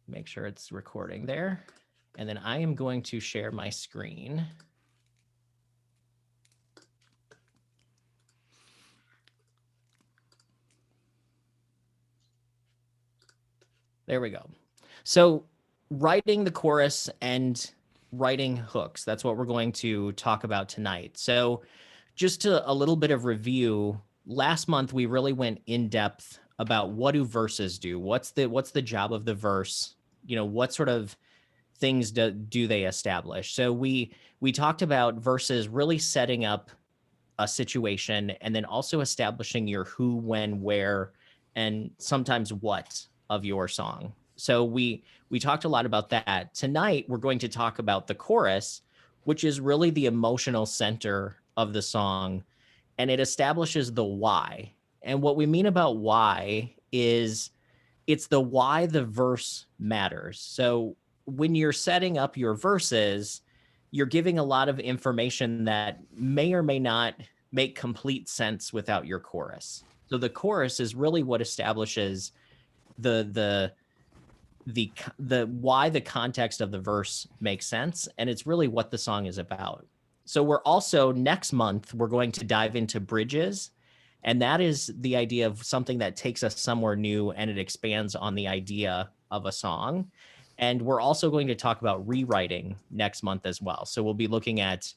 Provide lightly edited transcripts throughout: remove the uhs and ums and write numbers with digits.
Make sure it's recording there. And then I am going to share my screen. There we go. So writing the chorus and writing hooks, that's what we're going to talk about tonight. So just a little bit of review. Last month, we really went in depth about what do verses do? What's the job of the verse? What sort of things do they establish? So we talked about verses really setting up a situation and then also establishing your who, when, where, and sometimes what of your song. So we talked a lot about that. Tonight, we're going to talk about the chorus, which is really the emotional center of the song, and it establishes the why. And what we mean about why is it's the why the verse matters. So when you're setting up your verses, you're giving a lot of information that may or may not make complete sense without your chorus. So the chorus is really what establishes the why the context of the verse makes sense, and it's really what the song is about. So we're also next month we're going to dive into bridges, and that is the idea of something that takes us somewhere new and it expands on the idea of a song. And we're also going to talk about rewriting next month as well. So we'll be looking at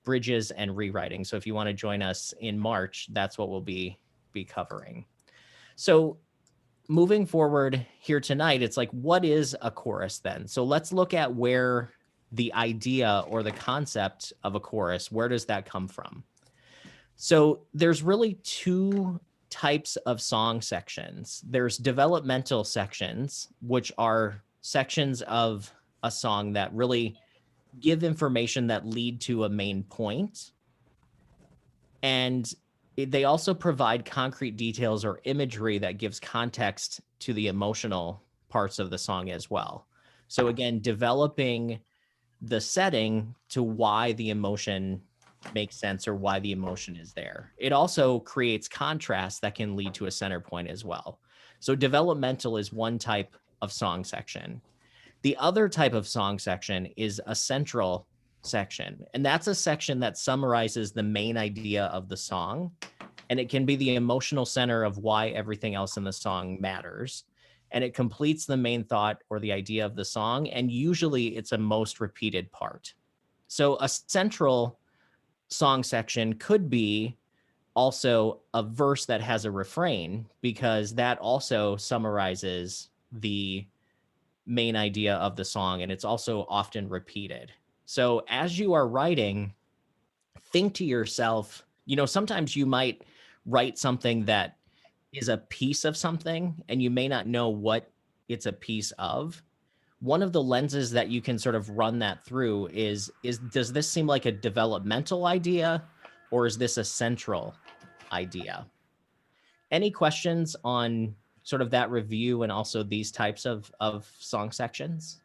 bridges and rewriting. So if you want to join us in March, that's what we'll be covering. So moving forward here tonight, it's like, what is a chorus then? So let's look at where the idea or the concept of a chorus, where does that come from? So there's really two types of song sections. There's developmental sections, which are sections of a song that really give information that lead to a main point. And they also provide concrete details or imagery that gives context to the emotional parts of the song as well. So again, developing the setting to why the emotion makes sense or why the emotion is there. It also creates contrast that can lead to a center point as well. So developmental is one type of song section. The other type of song section is a central section, and that's a section that summarizes the main idea of the song, and it can be the emotional center of why everything else in the song matters, and it completes the main thought or the idea of the song, and usually it's a most repeated part. So a central song section could be also a verse that has a refrain, because that also summarizes the main idea of the song, and it's also often repeated. So as you are writing, think to yourself, sometimes you might write something that is a piece of something and you may not know what it's a piece of. One of the lenses that you can sort of run that through is does this seem like a developmental idea, or is this a central idea? Any questions on sort of that review and also these types of song sections?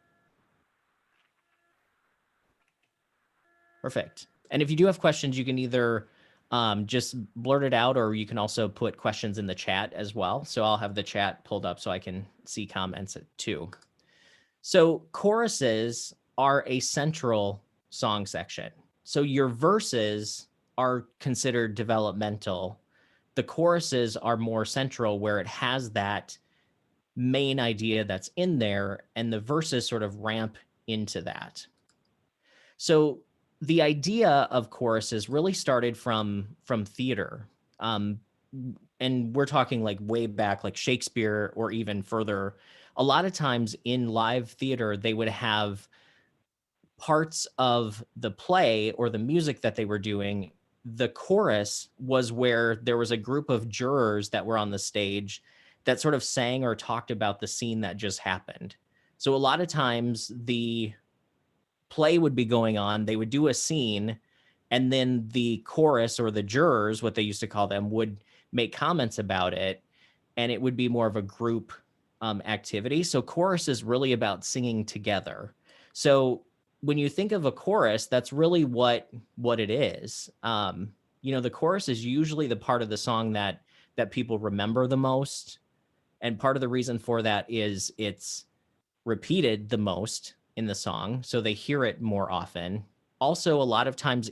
Perfect. And if you do have questions, you can either just blurt it out, or you can also put questions in the chat as well. So I'll have the chat pulled up so I can see comments too. So choruses are a central song section. So your verses are considered developmental. The choruses are more central, where it has that main idea that's in there, and the verses sort of ramp into that. So the idea of choruses really started from theater. And we're talking like way back, like Shakespeare or even further. A lot of times in live theater, they would have parts of the play or the music that they were doing. The chorus was where there was a group of jurors that were on the stage that sort of sang or talked about the scene that just happened. So a lot of times the play would be going on, they would do a scene, and then the chorus or the jurors, what they used to call them, would make comments about it, and it would be more of a group activity. So chorus is really about singing together. So when you think of a chorus, that's really what it is. The chorus is usually the part of the song that people remember the most, and part of the reason for that is it's repeated the most in the song, so they hear it more often. Also, a lot of times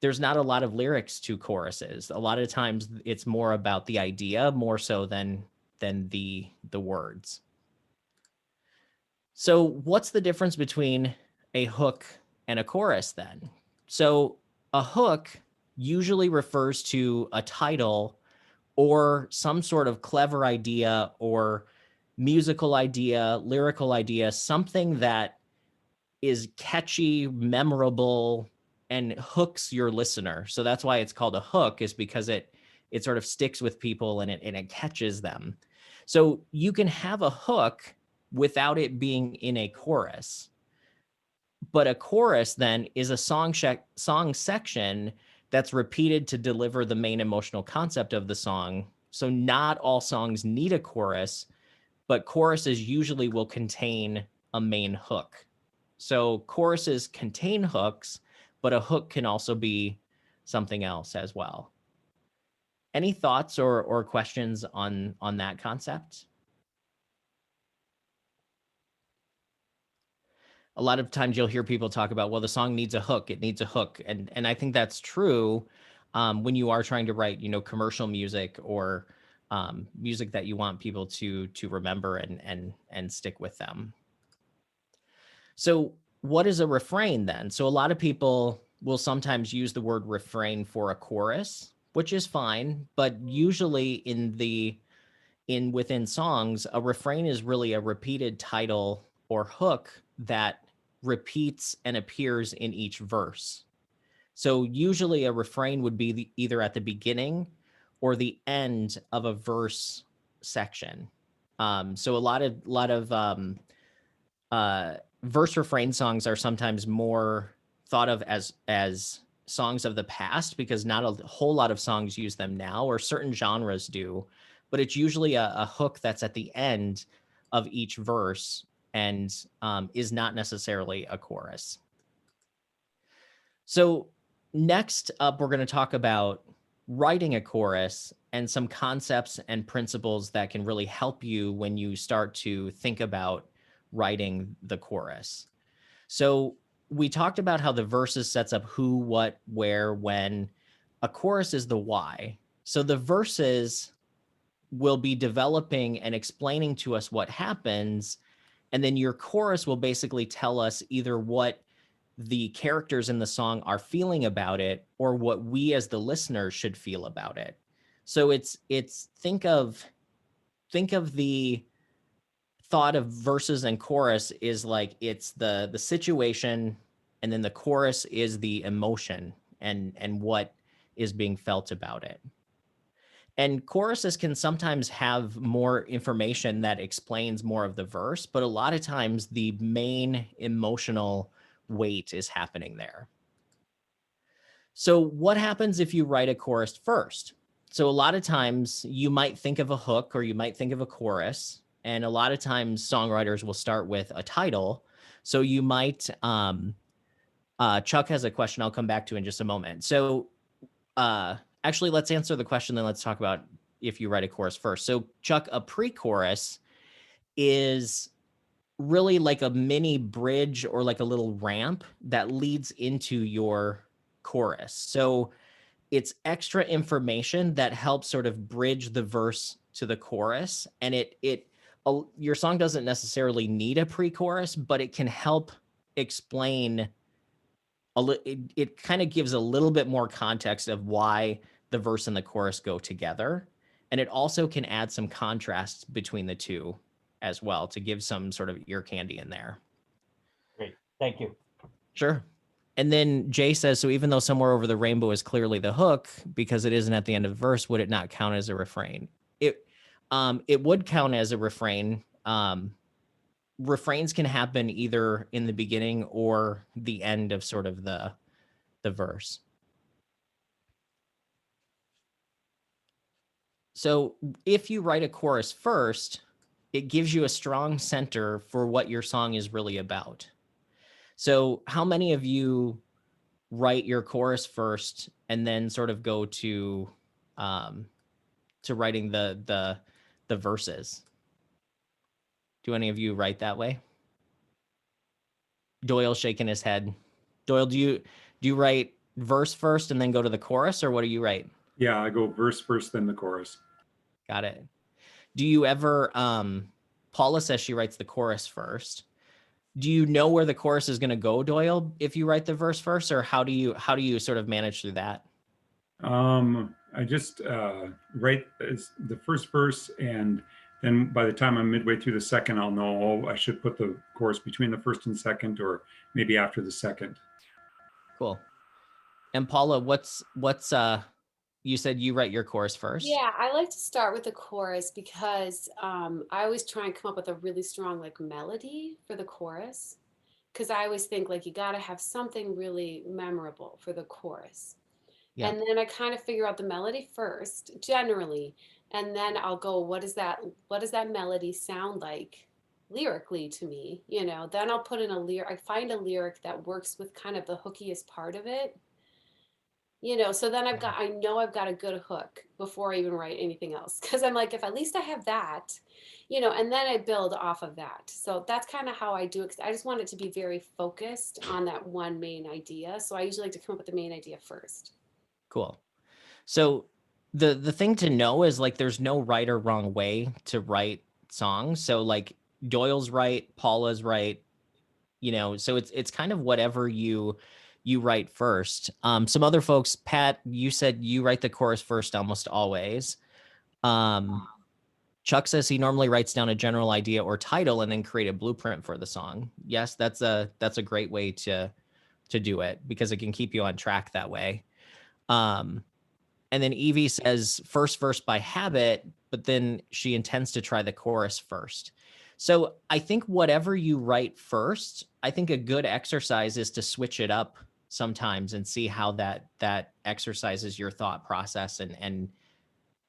there's not a lot of lyrics to choruses. A lot of times it's more about the idea more so than the words. So what's the difference between a hook and a chorus then? So a hook usually refers to a title or some sort of clever idea or musical idea, lyrical idea, something that is catchy, memorable, and hooks your listener. So that's why it's called a hook, is because it sort of sticks with people and it catches them. So you can have a hook without it being in a chorus. But a chorus then is a song section that's repeated to deliver the main emotional concept of the song. So not all songs need a chorus, but choruses usually will contain a main hook. So choruses contain hooks, but a hook can also be something else as well. Any thoughts or questions on that concept? A lot of times you'll hear people talk about, well, the song needs a hook. It needs a hook. And I think that's true when you are trying to write, commercial music or music that you want people to remember and stick with them. So what is a refrain then? So a lot of people will sometimes use the word refrain for a chorus, which is fine, but usually within songs, a refrain is really a repeated title or hook that repeats and appears in each verse. So usually a refrain would be either at the beginning or the end of a verse section. So a lot of verse refrain songs are sometimes more thought of as songs of the past because not a whole lot of songs use them now, or certain genres do, but it's usually a hook that's at the end of each verse and is not necessarily a chorus. So next up, we're going to talk about writing a chorus and some concepts and principles that can really help you when you start to think about writing the chorus. So we talked about how the verses sets up who, what, where, when. A chorus is the why. So the verses will be developing and explaining to us what happens, and then your chorus will basically tell us either what the characters in the song are feeling about it or what we as the listener should feel about it. So it's think of the thought of verses and chorus is like it's the situation, and then the chorus is the emotion and what is being felt about it. And choruses can sometimes have more information that explains more of the verse, but a lot of times the main emotional weight is happening there. So what happens if you write a chorus first? So a lot of times you might think of a hook or you might think of a chorus, and a lot of times songwriters will start with a title. So you might, Chuck has a question I'll come back to in just a moment. So actually, let's answer the question, then let's talk about if you write a chorus first. So Chuck, a pre-chorus is really like a mini bridge or like a little ramp that leads into your chorus. So it's extra information that helps sort of bridge the verse to the chorus. And your song doesn't necessarily need a pre-chorus, but it can help explain it kind of gives a little bit more context of why the verse and the chorus go together. And it also can add some contrast between the two as well to give some sort of ear candy in there. Great. Thank you. Sure. And then Jay says, so even though Somewhere Over the Rainbow is clearly the hook, because it isn't at the end of the verse, would it not count as a refrain? It would count as a refrain. Refrains can happen either in the beginning or the end of sort of the verse. So if you write a chorus first, it gives you a strong center for what your song is really about. So how many of you write your chorus first and then sort of go to writing the verses? Do any of you write that way? Doyle's shaking his head. Doyle, do you write verse first and then go to the chorus, or what do you write? Yeah, I go verse first, then the chorus. Got it. Do you ever Paula says she writes the chorus first. Do you know where the chorus is going to go, Doyle, if you write the verse first, or how do you sort of manage through that? I just write the first verse, and then by the time I'm midway through the second, I'll know, oh, I should put the chorus between the first and second, or maybe after the second. Cool. And Paula, what's you said you write your chorus first? Yeah, I like to start with the chorus because I always try and come up with a really strong like melody for the chorus. Because I always think like you got to have something really memorable for the chorus. Yeah. And then I kind of figure out the melody first, generally, and then I'll go, what does that melody sound like lyrically to me? You know, then I'll put in a lyric. I find a lyric that works with kind of the hookiest part of it. You know, so then I know I've got a good hook before I even write anything else. Cause I'm like, if at least I have that, you know, and then I build off of that. So that's kind of how I do it. I just want it to be very focused on that one main idea. So I usually like to come up with the main idea first. Cool. So the thing to know is like there's no right or wrong way to write songs. So like Doyle's right, Paula's right, you know, so it's kind of whatever you write first. Some other folks, Pat, you said you write the chorus first almost always. Chuck says he normally writes down a general idea or title and then create a blueprint for the song. Yes, that's a great way to do it because it can keep you on track that way. And then Evie says first verse by habit, but then she intends to try the chorus first. So I think whatever you write first, I think a good exercise is to switch it up sometimes and see how that exercises your thought process. And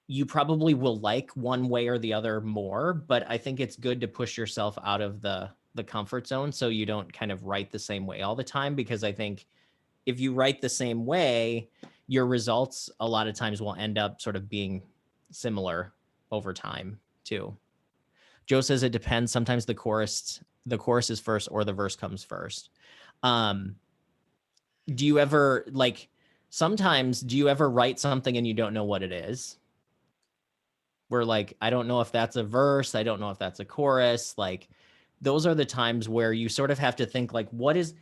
you probably will like one way or the other more, but I think it's good to push yourself out of the comfort zone so you don't kind of write the same way all the time, because I think if you write the same way, your results a lot of times will end up sort of being similar over time too. Joe says it depends. Sometimes the chorus is first or the verse comes first. Do you ever sometimes do you ever write something and you don't know what it is? Where like, I don't know if that's a verse. I don't know if that's a chorus. Like those are the times where you sort of have to think like, what is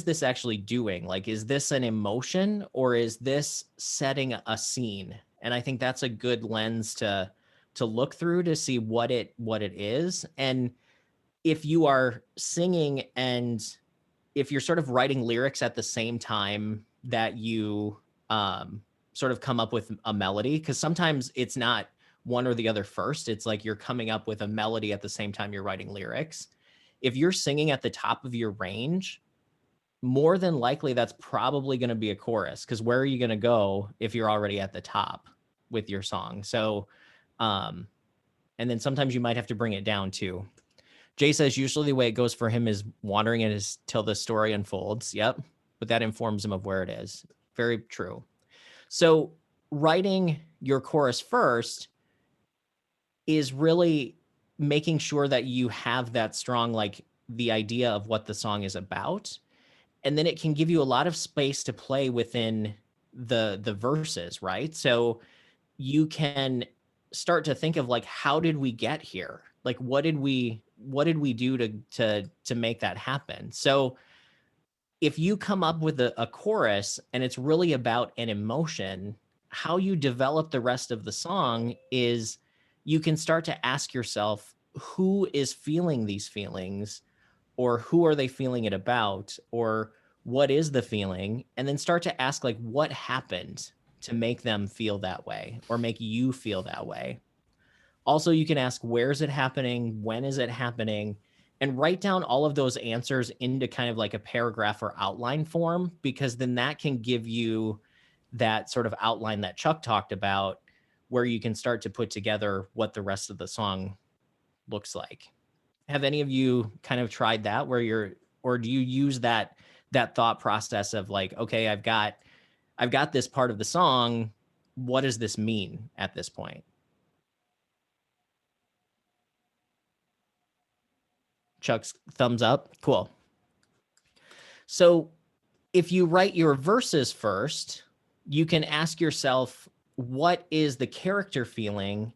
this actually doing? Like, is this an emotion or is this setting a scene? And I think that's a good lens to look through to see what it is. And if you are singing and if you're sort of writing lyrics at the same time that you sort of come up with a melody, because sometimes it's not one or the other first. It's like you're coming up with a melody at the same time you're writing lyrics. If you're singing at the top of your range, more than likely that's probably going to be a chorus, because where are you going to go if you're already at the top with your song? So and then sometimes you might have to bring it down too. Jay says usually the way it goes for him is wandering it is till the story unfolds. Yep. But that informs him of where it is. Very true. So writing your chorus first is really making sure that you have that strong, like the idea of what the song is about. And then it can give you a lot of space to play within the verses, right? So you can start to think of like, how did we get here? Like, what did we do to make that happen? So if you come up with a chorus and it's really about an emotion, how you develop the rest of the song is you can start to ask yourself, who is feeling these feelings, or who are they feeling it about, or what is the feeling? And then start to ask like, what happened to make them feel that way or make you feel that way? Also, you can ask, where is it happening? When is it happening? And write down all of those answers into kind of like a paragraph or outline form, because then that can give you that sort of outline that Chuck talked about, where you can start to put together what the rest of the song looks like. Have any of you kind of tried that or do you use that thought process of like, okay, I've got this part of the song. What does this mean at this point? Chuck's thumbs up. Cool. So if you write your verses first, you can ask yourself, what is the character feeling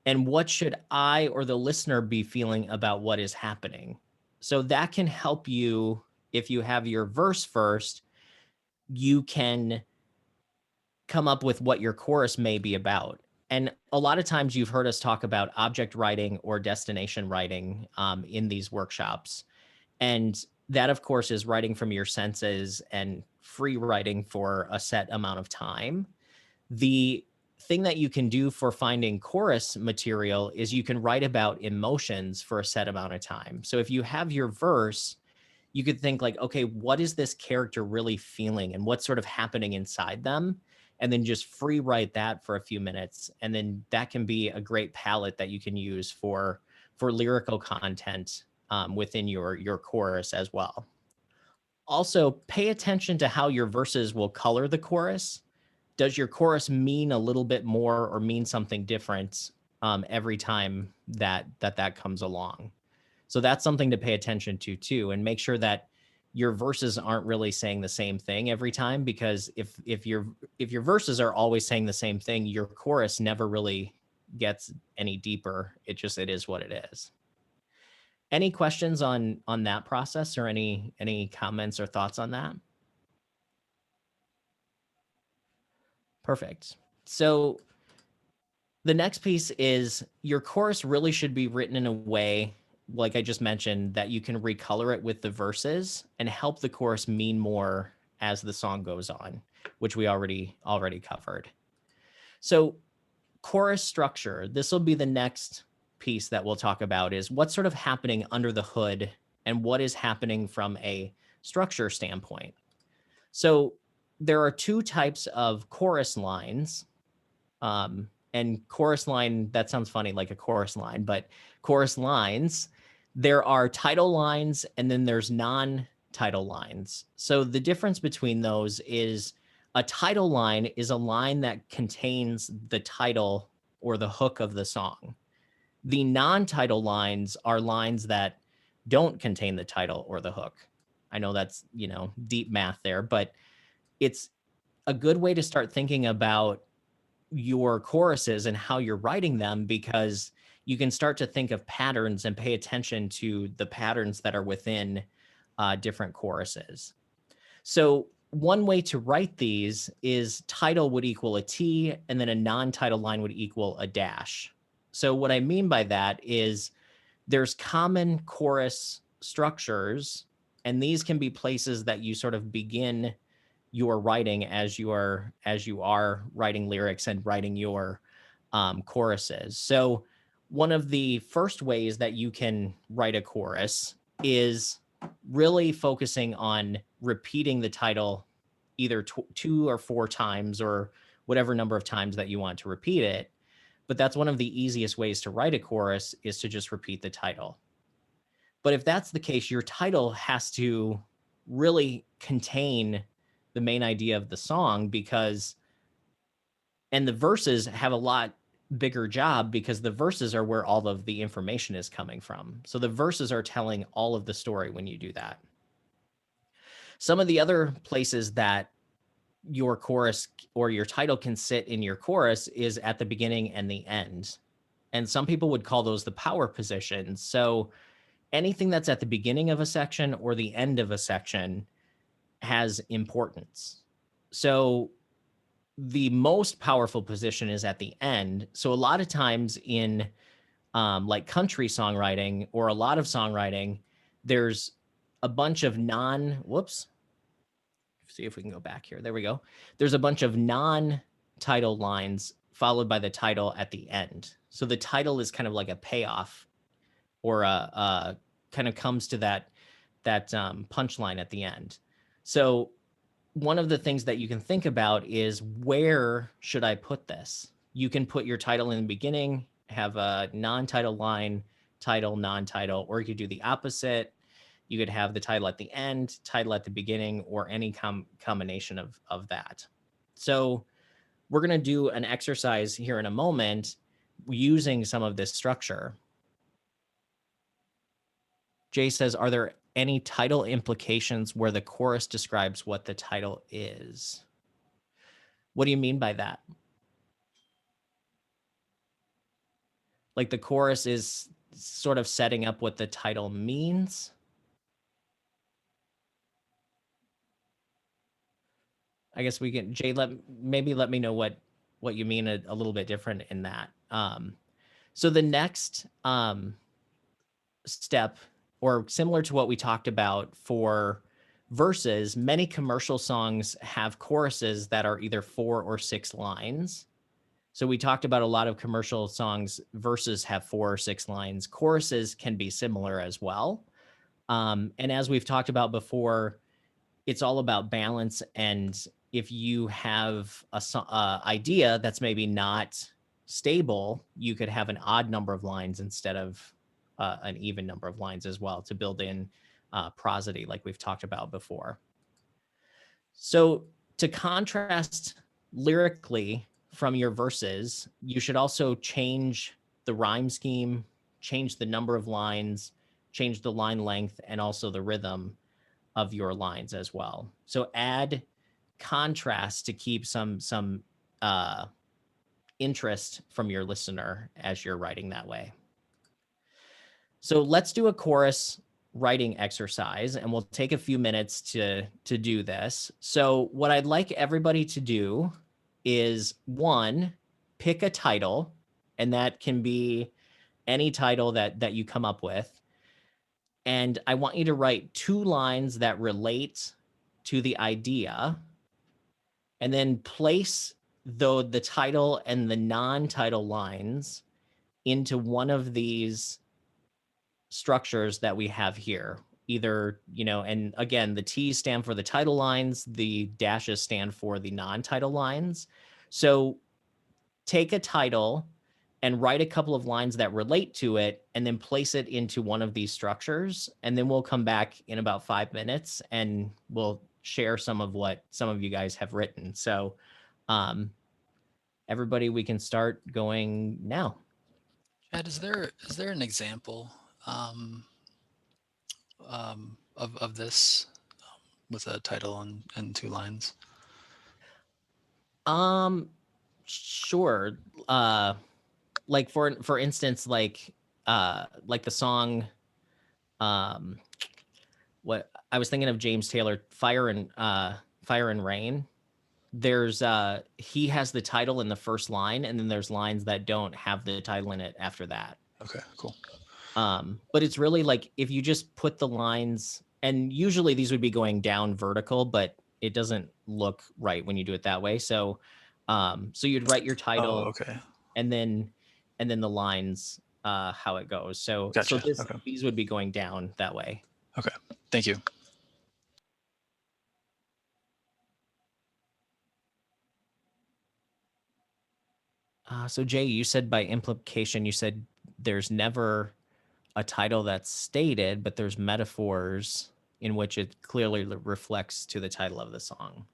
and what should I or the listener be feeling about what is happening? So that can help you. If you have your verse first, you can come up with what your chorus may be about. And a lot of times you've heard us talk about object writing or destination writing in these workshops. And that, of course, is writing from your senses and free writing for a set amount of time. The thing that you can do for finding chorus material is you can write about emotions for a set amount of time. So if you have your verse, you could think like, okay, what is this character really feeling and what's sort of happening inside them? And then just free write that for a few minutes. And then that can be a great palette that you can use for lyrical content within your chorus as well. Also, pay attention to how your verses will color the chorus. Does your chorus mean a little bit more or mean something different every time that comes along? So that's something to pay attention to too, and make sure that your verses aren't really saying the same thing every time, because if your verses are always saying the same thing, your chorus never really gets any deeper. It is what it is. Any questions on that process, or any comments or thoughts on that? Perfect. So the next piece is your chorus really should be written in a way, like I just mentioned, that you can recolor it with the verses and help the chorus mean more as the song goes on, which we already covered. So chorus structure, this will be the next piece that we'll talk about, is what's sort of happening under the hood and what is happening from a structure standpoint. So there are two types of chorus lines. And chorus line, that sounds funny, like a chorus line, but chorus lines, there are title lines and then there's non-title lines. So the difference between those is a title line is a line that contains the title or the hook of the song. The non-title lines are lines that don't contain the title or the hook. I know that's, deep math there, but it's a good way to start thinking about your choruses and how you're writing them, because you can start to think of patterns and pay attention to the patterns that are within different choruses. So one way to write these is title would equal a T, and then a non-title line would equal a dash. So what I mean by that is there's common chorus structures, and these can be places that you sort of begin your writing as you are writing lyrics and writing your choruses. So one of the first ways that you can write a chorus is really focusing on repeating the title either 2 or 4 times, or whatever number of times that you want to repeat it. But that's one of the easiest ways to write a chorus, is to just repeat the title. But if that's the case, your title has to really contain the main idea of the song, and the verses have a lot bigger job, because the verses are where all of the information is coming from. So the verses are telling all of the story when you do that. Some of the other places that your chorus or your title can sit in your chorus is at the beginning and the end. And some people would call those the power positions. So anything that's at the beginning of a section or the end of a section has importance. So the most powerful position is at the end. So a lot of times in like country songwriting or a lot of songwriting, there's a bunch of see if we can go back here. There we go. There's a bunch of non-title lines followed by the title at the end. So the title is kind of like a payoff, or a kind of comes to that punchline at the end. So one of the things that you can think about is, where should I put this? You can put your title in the beginning, have a non-title line, title, non-title, or you could do the opposite. You could have the title at the end, title at the beginning, or any combination of that. So we're going to do an exercise here in a moment using some of this structure. Jay says, are there any title implications where the chorus describes what the title is? What do you mean by that? Like the chorus is sort of setting up what the title means? I guess we can, Jay, maybe let me know what you mean a little bit different in that. So the next step, or similar to what we talked about for verses, many commercial songs have choruses that are either 4 or 6 lines. So we talked about a lot of commercial songs, verses have 4 or 6 lines. Choruses can be similar as well. And as we've talked about before, it's all about balance. And if you have a idea that's maybe not stable, you could have an odd number of lines instead of an even number of lines as well to build in prosody, like we've talked about before. So to contrast lyrically from your verses, you should also change the rhyme scheme, change the number of lines, change the line length, and also the rhythm of your lines as well. So add contrast to keep some interest from your listener as you're writing that way. So let's do a chorus writing exercise, and we'll take a few minutes to do this. So what I'd like everybody to do is, one, pick a title, and that can be any title that you come up with. And I want you to write 2 lines that relate to the idea, and then place the title and the non-title lines into one of these structures that we have here. Either, and again, the T's stand for the title lines, the dashes stand for the non-title lines. So take a title and write a couple of lines that relate to it, and then place it into one of these structures. And then we'll come back in about 5 minutes and we'll share some of what some of you guys have written. So everybody, we can start going now. Chad, is there an example of this with a title and 2 lines? Sure. Like for instance, like the song, what I was thinking of, James Taylor, Fire and Rain. There's he has the title in the first line, and then there's lines that don't have the title in it after that. Okay, cool. But it's really like if you just put the lines, and usually these would be going down vertical, but it doesn't look right when you do it that way. So so you'd write your title, okay. and then the lines, how it goes. So Gotcha. so Okay. these would be going down that way. Okay, thank you. So Jay, you said by implication, you said there's never a title that's stated, but there's metaphors in which it clearly reflects to the title of the song.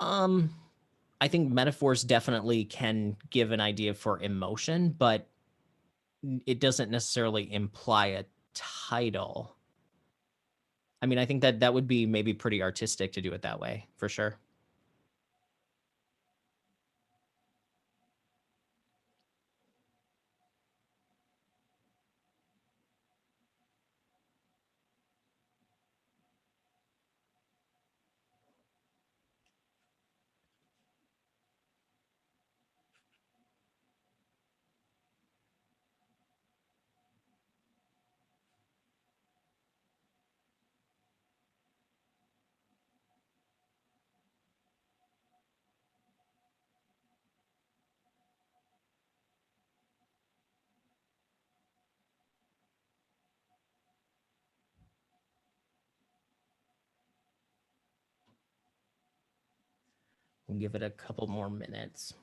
I think metaphors definitely can give an idea for emotion, but it doesn't necessarily imply a title. I mean, I think that would be maybe pretty artistic to do it that way, for sure. We'll give it a couple more minutes.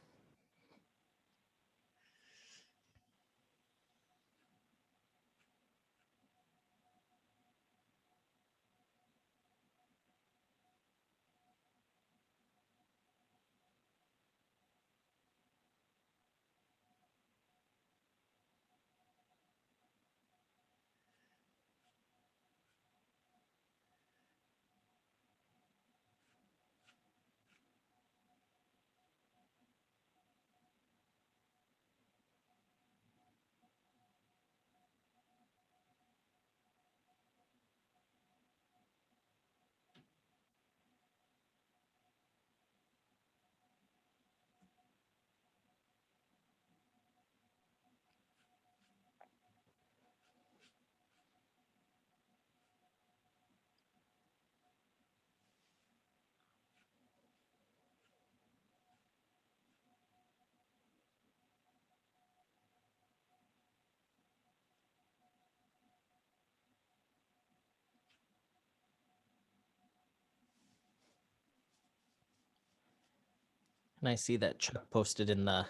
And I see that Chuck posted in the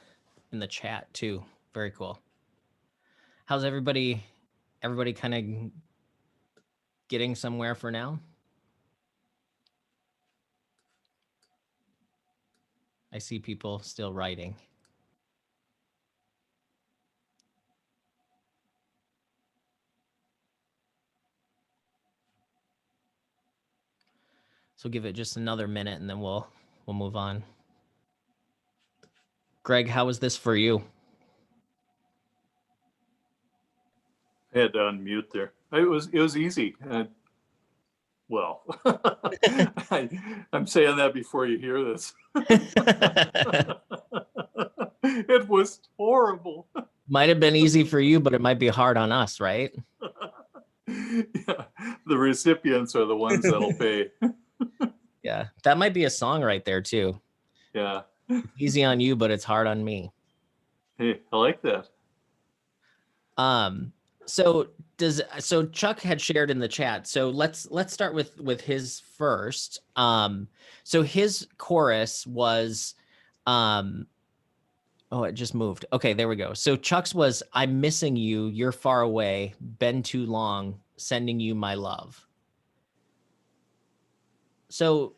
chat too. Very cool. How's everybody kind of getting somewhere for now? I see people still writing. So give it just another minute and then we'll move on. Greg, how was this for you? I had to unmute there. It was easy. Well, I'm saying that before you hear this. It was horrible. Might have been easy for you, but it might be hard on us, right? Yeah, the recipients are the ones that'll pay. Yeah, that might be a song right there too. Yeah. It's easy on you, but it's hard on me. Hey, I like that. So Chuck had shared in the chat. So let's start with his first. So his chorus was oh, it just moved. Okay, there we go. So Chuck's was I'm missing you, you're far away, been too long, sending you my love. So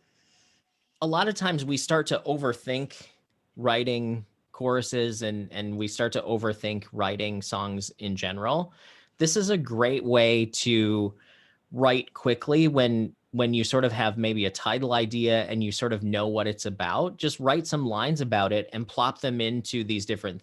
a lot of times we start to overthink writing choruses and we start to overthink writing songs in general. This is a great way to write quickly when you sort of have maybe a title idea and you sort of know what it's about. Just write some lines about it and plop them into these different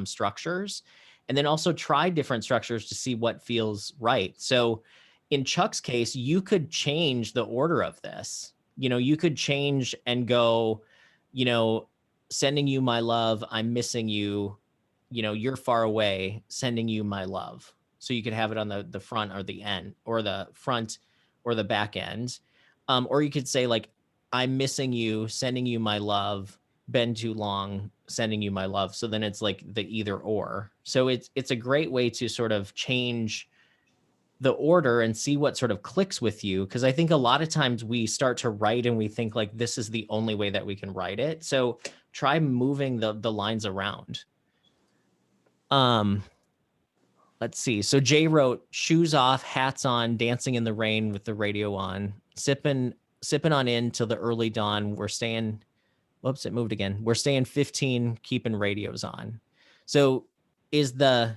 structures, and then also try different structures to see what feels right. So in Chuck's case, you could change the order of this. You could change and go, sending you my love, I'm missing you, you're far away, sending you my love. So you could have it on the front or the end, or the front or the back end. Or you could say like, I'm missing you, sending you my love, been too long, sending you my love. So then it's like the either or. So it's a great way to sort of change the order and see what sort of clicks with you. Because I think a lot of times we start to write and we think like this is the only way that we can write it. So try moving the lines around. Let's see. So Jay wrote shoes off, hats on, dancing in the rain with the radio on, sipping on in till the early dawn. We're staying. Whoops, it moved again. We're staying 15, keeping radios on. So is the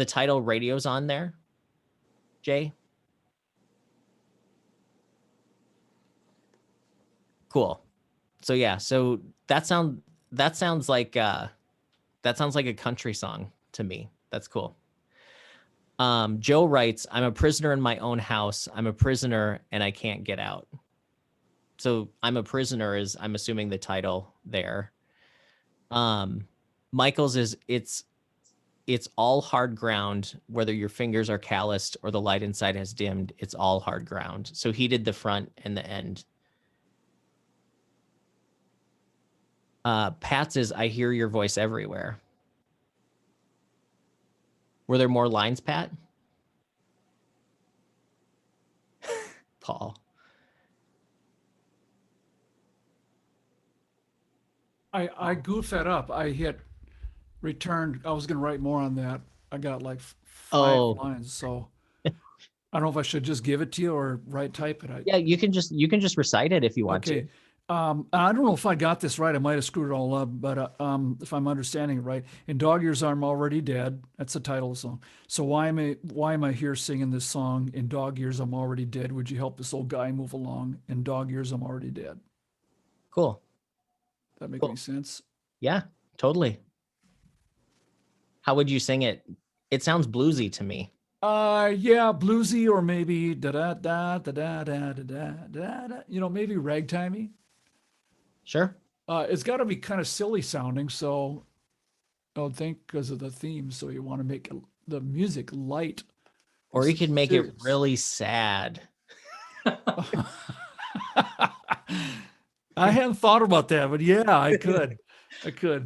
title Radios On there, Jay? Cool. So yeah, so that sounds like a country song to me. That's cool. Joe writes, I'm a prisoner in my own house. I'm a prisoner and I can't get out. So I'm a prisoner is, I'm assuming, the title there. Michael's is it's all hard ground, whether your fingers are calloused or the light inside has dimmed, it's all hard ground. So he did the front and the end. Pat's is I hear your voice everywhere. Were there more lines, Pat? Paul. I goofed that up. I hit return. I was going to write more on that. I got like five lines. So I don't know if I should just give it to you or type it. Yeah, you can just recite it if you want to. I don't know if I got this right. I might have screwed it all up, but if I'm understanding it right, in dog years I'm already dead. That's the title of the song. So why am I here singing this song? In dog years I'm already dead. Would you help this old guy move along? In dog years I'm already dead. Cool. That make any sense? Yeah, totally. How would you sing it? It sounds bluesy to me. Yeah, bluesy, or maybe da da da da da da da da da. Maybe ragtimey. Sure. It's got to be kind of silly sounding, so I would think because of the theme. So you want to make the music light, or you could make it really sad. I hadn't thought about that, but yeah, I could.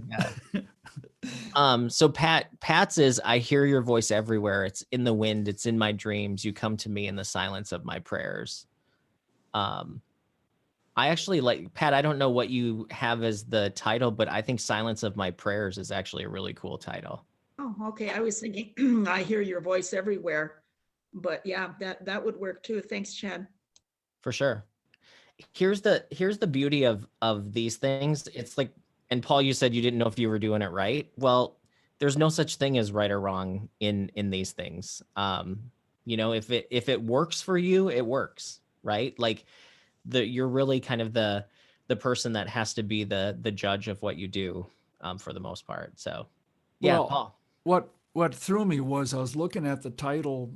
Yeah. So Pat's is I hear your voice everywhere. It's in the wind. It's in my dreams. You come to me in the silence of my prayers. I actually like, Pat, I don't know what you have as the title, but I think Silence of My Prayers is actually a really cool title. Oh, okay. I was thinking, I hear your voice everywhere. But yeah, that would work too. Thanks, Chad. For sure. Here's the beauty of these things. It's like, and Paul, you said you didn't know if you were doing it right. Well, there's no such thing as right or wrong in these things. You know, if it works for you, it works, right? Like you're really kind of the person that has to be the judge of what you do, for the most part. So yeah, Well, Paul. What threw me was I was looking at the title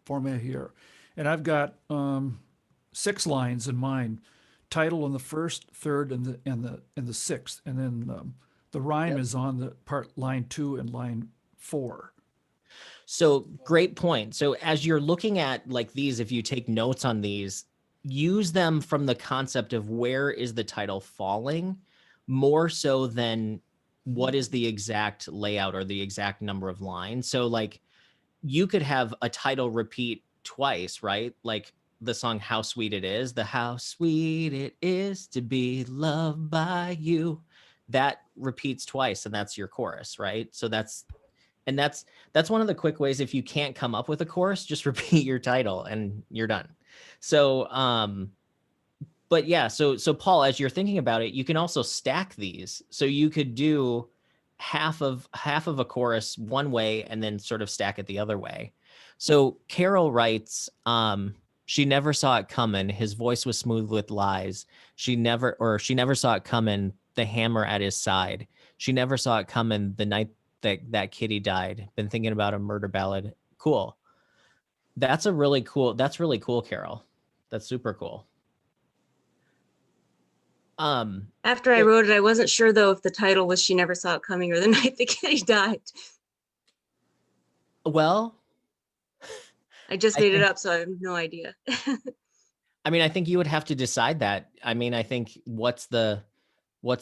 format here, and I've got 6 lines in mind: title on the first, third, and the sixth, and then the rhyme Yep. is on the line 2 and line 4. So great point. So as you're looking at like these, if you take notes on these, use them from the concept of where is the title falling, more so than what is the exact layout or the exact number of lines. So like you could have a title repeat twice, right? Like the song How Sweet It Is, the how sweet it is to be loved by you. That repeats twice and that's your chorus, right? So that's one of the quick ways. If you can't come up with a chorus, just repeat your title and you're done. So but yeah, so Paul, as you're thinking about it, you can also stack these. So you could do half of a chorus one way and then sort of stack it the other way. So Carol writes, she never saw it coming. His voice was smooth with lies. She never saw it coming. The hammer at his side. She never saw it coming. The night that kitty died. Been thinking about a murder ballad. Cool. That's really cool, Carol. That's super cool. After I wrote it, I wasn't sure though if the title was She Never Saw It Coming or The Night the Kitty Died. Well, I just made it up, so I have no idea. I mean, I think you would have to decide that. I mean, I think what's the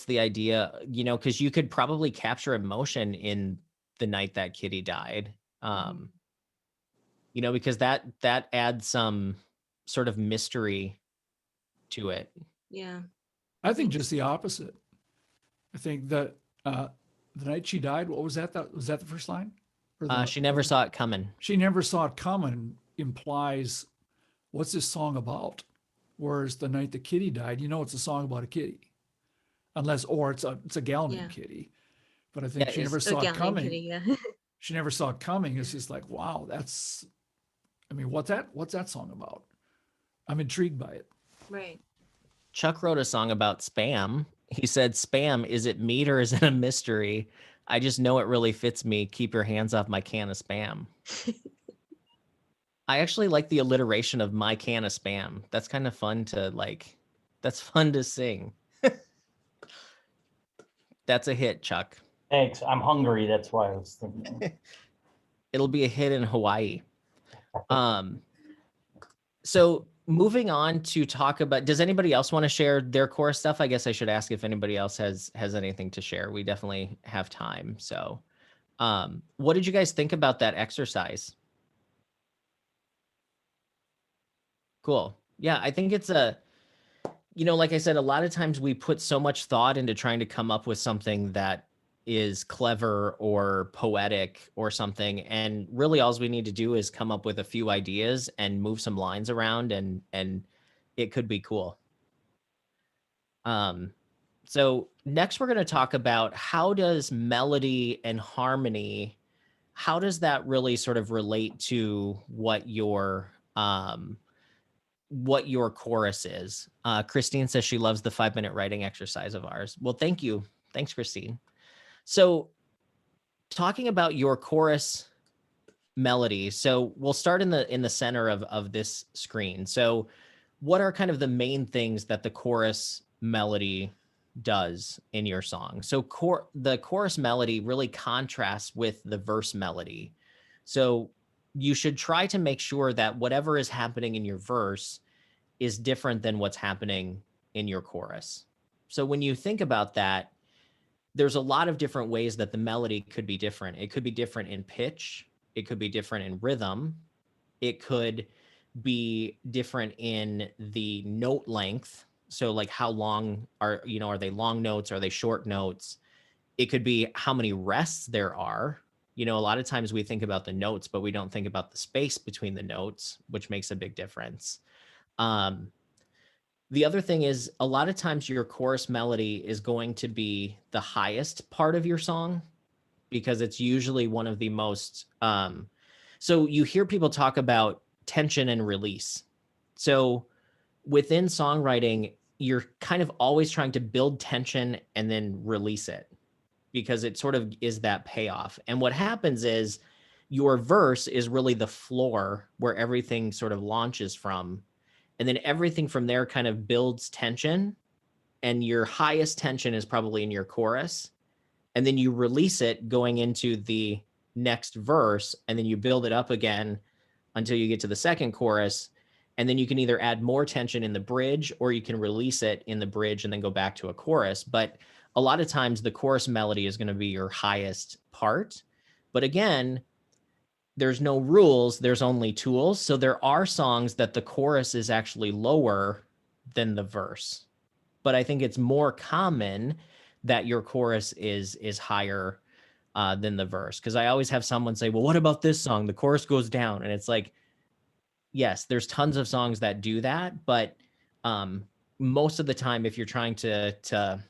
idea, you know, because you could probably capture emotion in The Night That Kitty Died. You know, because that adds some sort of mystery to it. Yeah. I think just the opposite. I think that the night she died, what was that? Was that the first line? Or She never saw it coming. She never saw it coming implies, what's this song about? Whereas the night the kitty died, you know, it's a song about a kitty, or it's a gal named Kitty. But I think she never saw it coming. Kitty, yeah. She never saw it coming. It's just like, wow, I mean, what's that song about? I'm intrigued by it. Right. Chuck wrote a song about spam. He said, "Spam, is it meat or is it a mystery? I just know it really fits me. Keep your hands off my can of spam." I actually like the alliteration of my can of spam. That's kind of fun that's fun to sing. That's a hit, Chuck. Thanks. I'm hungry. That's why I was thinking. It'll be a hit in Hawaii. So moving on to talk about, does anybody else want to share their chorus stuff? I guess I should ask if anybody else has anything to share. We definitely have time. So what did you guys think about that exercise? Cool. Yeah, I think it's like I said, a lot of times we put so much thought into trying to come up with something that is clever or poetic or something. And really all we need to do is come up with a few ideas and move some lines around and it could be cool. So next we're going to talk about how does melody and harmony, how does that really sort of relate to what your chorus is. Christine says she loves the 5-minute writing exercise of ours. Well, thank you. Thanks, Christine. So talking about your chorus melody. So we'll start in the center of this screen. So what are kind of the main things that the chorus melody does in your song? So the chorus melody really contrasts with the verse melody. So you should try to make sure that whatever is happening in your verse is different than what's happening in your chorus. So when you think about that, there's a lot of different ways that the melody could be different. It could be different in pitch. It could be different in rhythm. It could be different in the note length. So like how long are, are they long notes? Are they short notes? It could be how many rests there are. A lot of times we think about the notes, but we don't think about the space between the notes, which makes a big difference. The other thing is a lot of times your chorus melody is going to be the highest part of your song because it's usually one of the most, so you hear people talk about tension and release. So within songwriting, you're kind of always trying to build tension and then release it because it sort of is that payoff. And what happens is your verse is really the floor where everything sort of launches from. And then everything from there kind of builds tension. And your highest tension is probably in your chorus. And then you release it going into the next verse. And then you build it up again until you get to the second chorus. And then you can either add more tension in the bridge or you can release it in the bridge and then go back to a chorus. But a lot of times the chorus melody is going to be your highest part. But again, there's no rules, there's only tools. So there are songs that the chorus is actually lower than the verse. But I think it's more common that your chorus is higher than the verse. Because I always have someone say, well, what about this song? The chorus goes down. And it's like, yes, there's tons of songs that do that. But most of the time, if you're trying to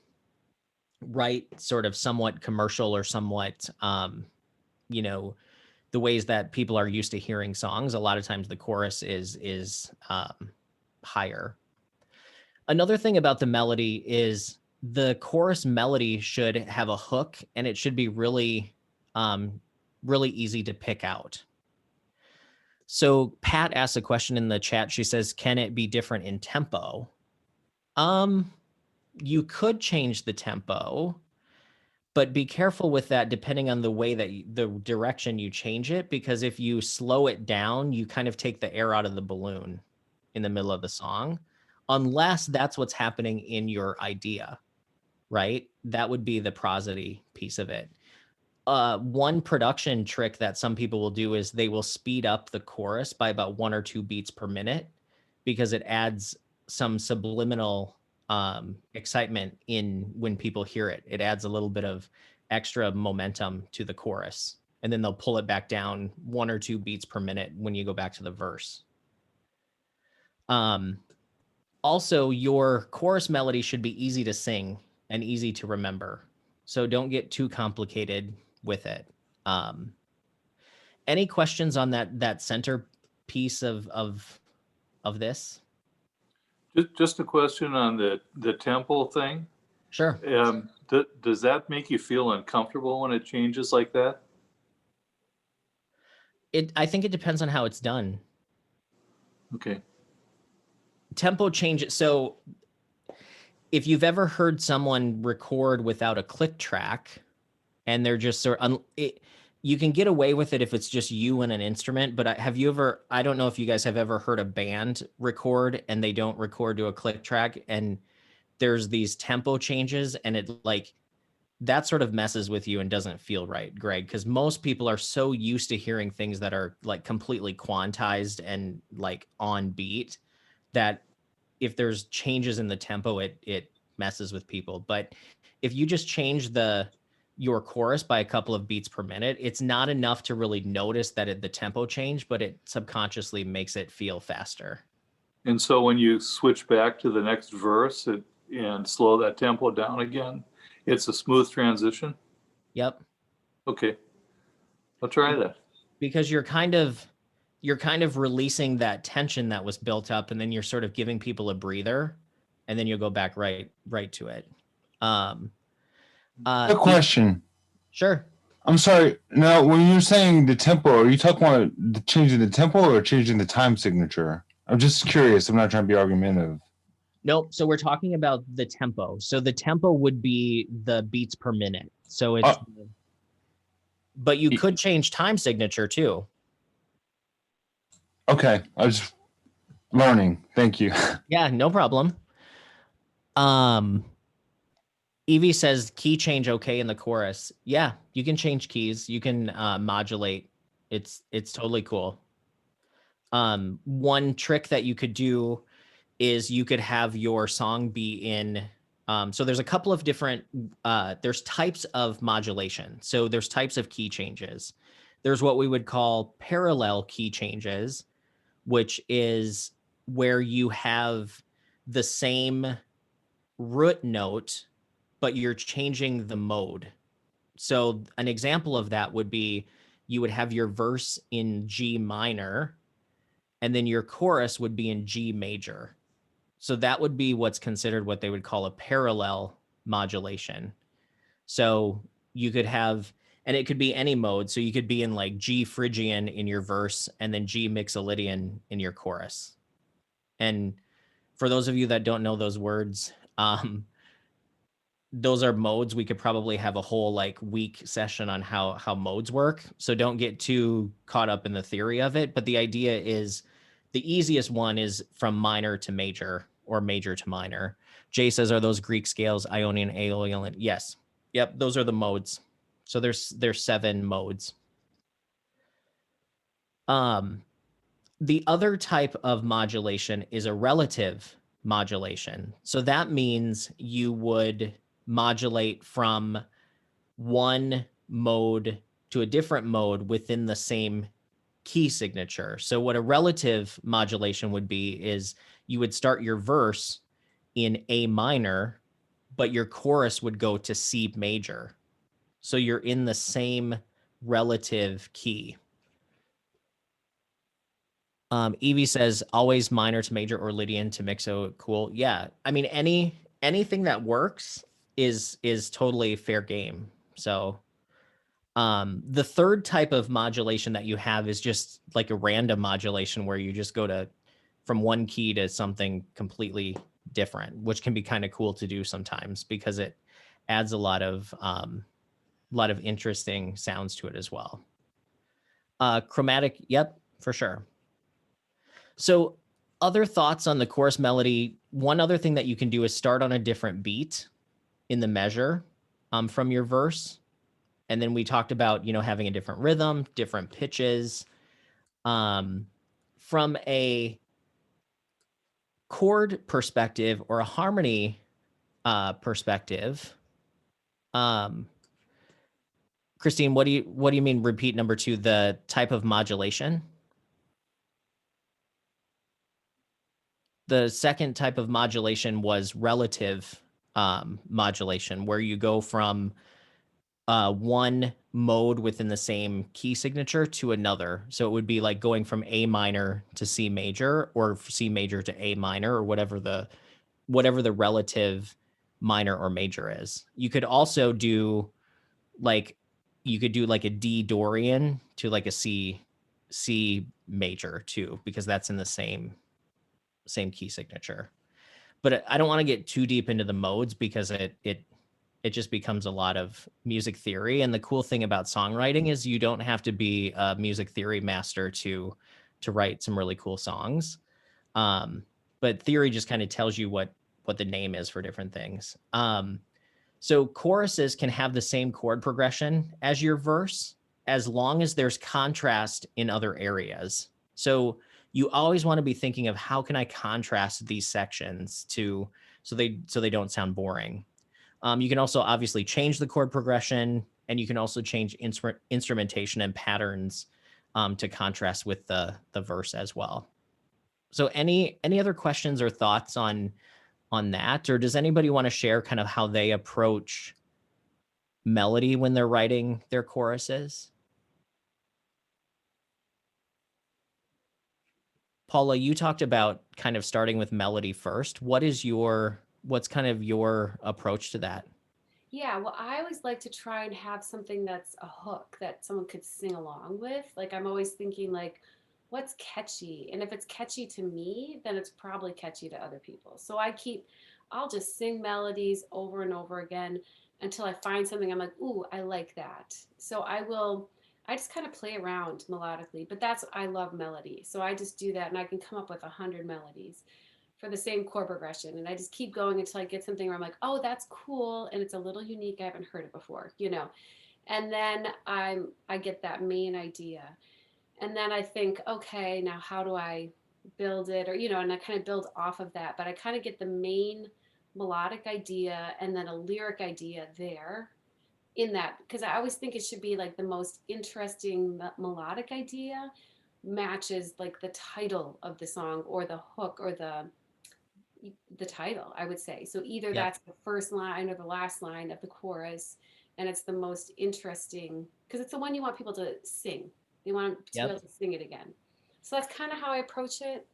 write sort of somewhat commercial or somewhat, the ways that people are used to hearing songs, a lot of times the chorus is higher. Another thing about the melody is the chorus melody should have a hook and it should be really, really easy to pick out. So Pat asked a question in the chat. She says, can it be different in tempo? You could change the tempo, but be careful with that depending on the way that the direction you change it, because if you slow it down, you kind of take the air out of the balloon in the middle of the song, unless that's what's happening in your idea, right? That would be the prosody piece of it. One production trick that some people will do is they will speed up the chorus by about 1 or 2 beats per minute because it adds some subliminal excitement in when people hear it. It adds a little bit of extra momentum to the chorus, and then they'll pull it back down 1 or 2 beats per minute when you go back to the verse. Also, your chorus melody should be easy to sing and easy to remember. So don't get too complicated with it. Any questions on that center piece of this? Just a question on the tempo thing. Sure. Does that make you feel uncomfortable when it changes like that? I think it depends on how it's done. Okay. Tempo changes. So if you've ever heard someone record without a click track and they're just you can get away with it if it's just you and an instrument, but have you ever, I don't know if you guys have ever heard a band record and they don't record to a click track and there's these tempo changes and it that sort of messes with you and doesn't feel right, Greg, because most people are so used to hearing things that are completely quantized and on beat that if there's changes in the tempo, it messes with people. But if you just change your chorus by a couple of beats per minute, it's not enough to really notice that the tempo changed, but it subconsciously makes it feel faster. And so when you switch back to the next verse and slow that tempo down again, it's a smooth transition? Yep. Okay. I'll try that. Because you're kind of releasing that tension that was built up, and then you're sort of giving people a breather, and then you'll go back right to it. A question. Sure. I'm sorry. Now, when you're saying the tempo, are you talking about changing the tempo or changing the time signature? I'm just curious. I'm not trying to be argumentative. Nope. So we're talking about the tempo. So the tempo would be the beats per minute. So it's, but you could change time signature too. Okay. I was learning. Thank you. Yeah, no problem. Evie says key change okay in the chorus. Yeah, you can change keys. You can modulate. It's totally cool. One trick that you could do is you could have your song be in, so there's a couple of different, there's types of modulation. So there's types of key changes. There's what we would call parallel key changes, which is where you have the same root note, but you're changing the mode. So an example of that would be you would have your verse in G minor, and then your chorus would be in G major. So that would be what's considered what they would call a parallel modulation. So you could have, and it could be any mode. So you could be in like G Phrygian in your verse and then G Mixolydian in your chorus. And for those of you that don't know those words, those are modes. We could probably have a whole like week session on how modes work. So don't get too caught up in the theory of it. But the idea is the easiest one is from minor to major or major to minor. Jay says, are those Greek scales, Ionian, Aeolian? Yes. Yep. Those are the modes. So there's 7 modes. The other type of modulation is a relative modulation. So that means you would modulate from one mode to a different mode within the same key signature. So what a relative modulation would be is you would start your verse in A minor, but your chorus would go to C major. So you're in the same relative key. Evie says always minor to major or Lydian to mixo. Cool. Yeah. I mean, anything that works is totally fair game. So the third type of modulation that you have is just like a random modulation where you just go to from one key to something completely different, which can be kind of cool to do sometimes because it adds a lot of interesting sounds to it as well. Chromatic, yep, for sure. So other thoughts on the chorus melody. One other thing that you can do is start on a different beat in the measure from your verse. And then we talked about, having a different rhythm, different pitches. From a chord perspective or a harmony perspective, Christine, what do you mean repeat number 2, the type of modulation? The second type of modulation was relative modulation, where you go from one mode within the same key signature to another. So it would be like going from A minor to C major or C major to A minor or whatever the relative minor or major is. You could also do like a D Dorian to like a C major too, because that's in the same key signature. But I don't want to get too deep into the modes because it just becomes a lot of music theory. And the cool thing about songwriting is you don't have to be a music theory master to write some really cool songs. But theory just kind of tells you what the name is for different things. So choruses can have the same chord progression as your verse, as long as there's contrast in other areas. So you always want to be thinking of how can I contrast these sections so they don't sound boring. You can also obviously change the chord progression, and you can also change instrumentation and patterns to contrast with the verse as well. So any other questions or thoughts on that? Or does anybody want to share kind of how they approach melody when they're writing their choruses? Paula, you talked about kind of starting with melody first. What's kind of your approach to that? Yeah, well, I always like to try and have something that's a hook that someone could sing along with. Like I'm always thinking like, what's catchy? And if it's catchy to me, then it's probably catchy to other people. So I'll just sing melodies over and over again until I find something I'm like, ooh, I like that. So I just kind of play around melodically, but I love melody. So I just do that and I can come up with 100 melodies for the same chord progression. And I just keep going until I get something where I'm like, oh, that's cool. And it's a little unique. I haven't heard it before, And then I get that main idea. And then I think, okay, now how do I build it, or, you know, and I kind of build off of that, but I kind of get the main melodic idea and then a lyric idea there in that, because I always think it should be like the most interesting melodic idea matches like the title of the song or the hook or the title, I would say. So either Yep. that's the first line or the last line of the chorus, and it's the most interesting because it's the one you want people to sing. They want to be able to sing it again. So that's kind of how I approach it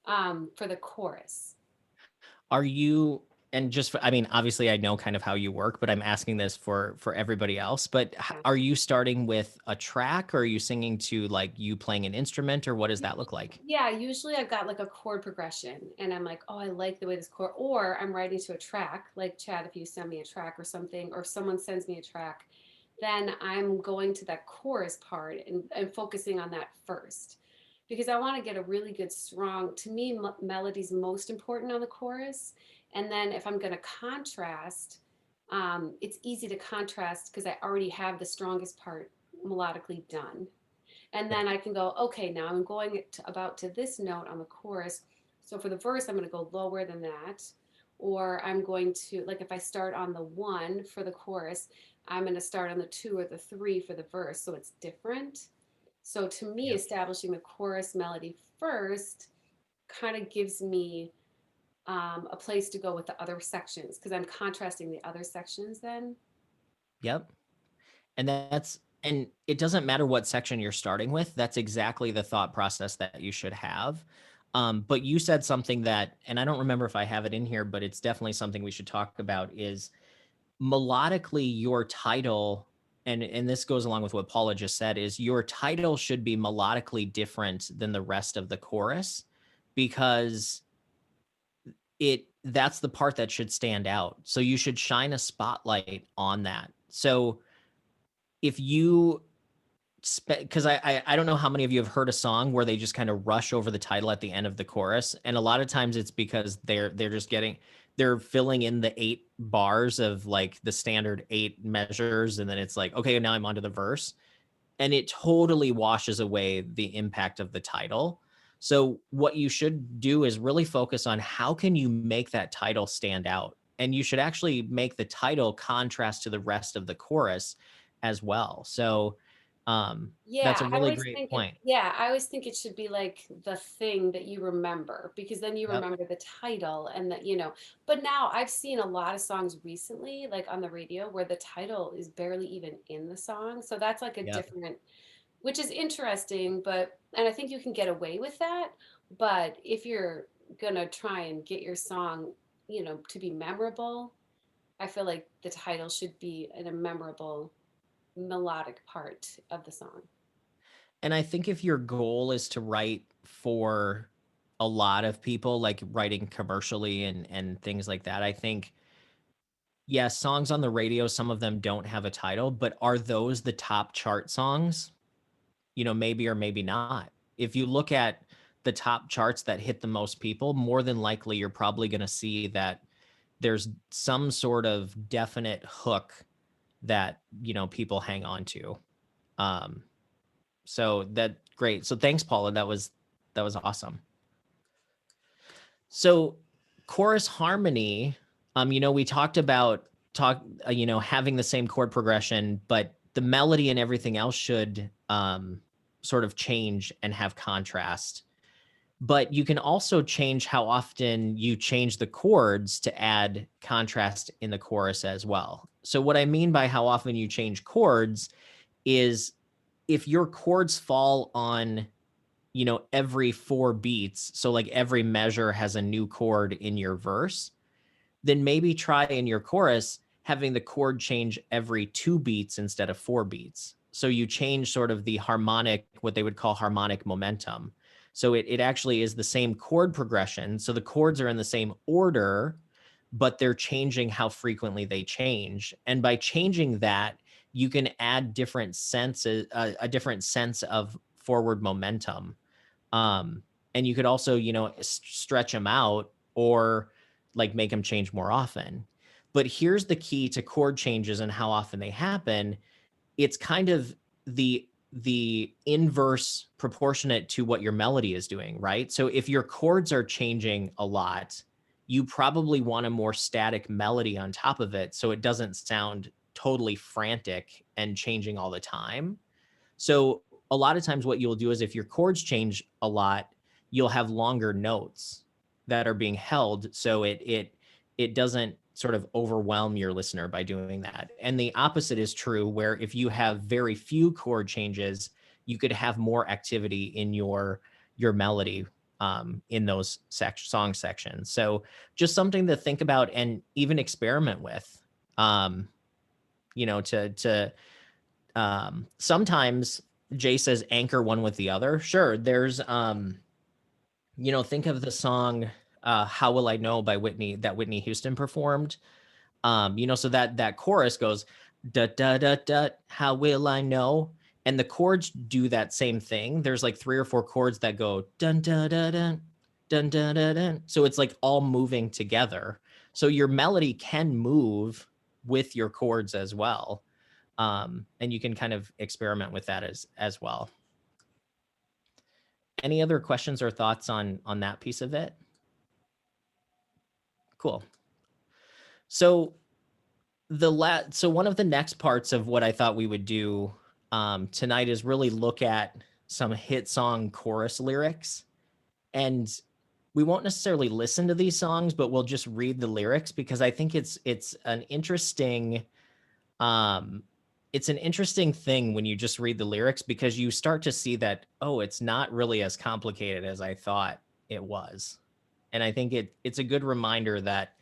for the chorus. Are you, and just I mean, obviously I know kind of how you work, but I'm asking this for everybody else, but Yeah. are you starting with a track, or are you singing to like you playing an instrument, or what does that look like? Yeah, usually I've got like a chord progression and I'm like, oh, I like the way this chord, or I'm writing to a track, like Chad, if you send me a track or something, or if someone sends me a track, then I'm going to that chorus part and focusing on that first. Because I want to get a really good, strong, to me, melody's most important on the chorus. And then if I'm going to contrast, it's easy to contrast because I already have the strongest part melodically done. And then I can go, okay, now I'm going about to this note on the chorus. So for the verse, I'm going to go lower than that. Or I'm going to, like if I start on the 1 for the chorus, I'm going to start on the 2 or the 3 for the verse. So it's different. So to me, establishing the chorus melody first kind of gives me a place to go with the other sections because I'm contrasting the other sections then. Yep. And it doesn't matter what section you're starting with. That's exactly the thought process that you should have. But you said something that, and I don't remember if I have it in here, but it's definitely something we should talk about, is melodically your title, and this goes along with what Paula just said, is your title should be melodically different than the rest of the chorus, because that's the part that should stand out. So you should shine a spotlight on that. So if you because I don't know how many of you have heard a song where they just kind of rush over the title at the end of the chorus, and a lot of times it's because they're just they're filling in the 8 bars of like the standard 8 measures, and then it's like, okay, now I'm onto the verse, and it totally washes away the impact of the title. So what you should do is really focus on how can you make that title stand out, and you should actually make the title contrast to the rest of the chorus as well. So that's a Yeah, really great point. I always think it should be like the thing that you remember because then you Yep. remember the title and that, you know, but now I've seen a lot of songs recently, like on the radio, where the title is barely even in the song. So that's like a Yep. different, which is interesting, and I think you can get away with that. But if you're gonna try and get your song, you know, to be memorable, I feel like the title should be in a memorable melodic part of the song. And I think if your goal is to write for a lot of people, like writing commercially and things like that, I think, yes, songs on the radio, some of them don't have a title, but are those the top chart songs? You know, maybe or maybe not. If you look at the top charts that hit the most people, more than likely you're probably going to see that there's some sort of definite hook that, you know, people hang on to. So that great. So thanks, Paula. That was awesome. So chorus harmony, you know, we talked about you know, having the same chord progression, but the melody and everything else should sort of change and have contrast. But you can also change how often you change the chords to add contrast in the chorus as well. So what I mean by how often you change chords is if your chords fall on, you know, every 4 beats, so like every measure has a new chord in your verse, then maybe try in your chorus having the chord change every 2 beats instead of 4 beats. So you change sort of the harmonic, what they would call harmonic momentum. So it actually is the same chord progression. So the chords are in the same order, but they're changing how frequently they change. And by changing that, you can add different senses, a different sense of forward momentum. And you could also, you know, stretch them out or like make them change more often. But here's the key to chord changes and how often they happen. It's kind of the the inverse proportionate to what your melody is doing, right? So if your chords are changing a lot, you probably want a more static melody on top of it so it doesn't sound totally frantic and changing all the time. So a lot of times what you'll do is if your chords change a lot, you'll have longer notes that are being held so it doesn't sort of overwhelm your listener by doing that. And the opposite is true, where if you have very few chord changes, you could have more activity in your melody in those song sections. So just something to think about and even experiment with. You know, sometimes Jay says anchor one with the other. Sure, there's you know, think of the song How Will I Know by Whitney that Whitney Houston performed. You know, so that chorus goes da da da da, how will I know? And the chords do that same thing. There's like 3 or 4 chords that go dun da da dun dun da da dun. So it's like all moving together. So your melody can move with your chords as well. And you can kind of experiment with that as well. Any other questions or thoughts on that piece of it? Cool. So so one of the next parts of what I thought we would do tonight is really look at some hit song chorus lyrics. And we won't necessarily listen to these songs, but we'll just read the lyrics because I think it's an interesting thing when you just read the lyrics, because you start to see that, oh, it's not really as complicated as I thought it was. And I think it's a good reminder that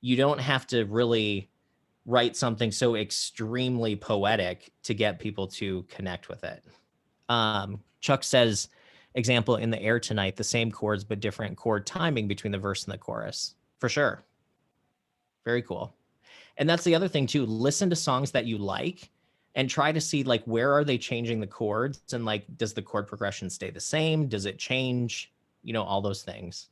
you don't have to really write something so extremely poetic to get people to connect with it. Chuck says, example, in the air tonight, the same chords, but different chord timing between the verse and the chorus. For sure. Very cool. And that's the other thing too. Listen to songs that you like and try to see like, where are they changing the chords? And like, does the chord progression stay the same? Does it change? You know, all those things.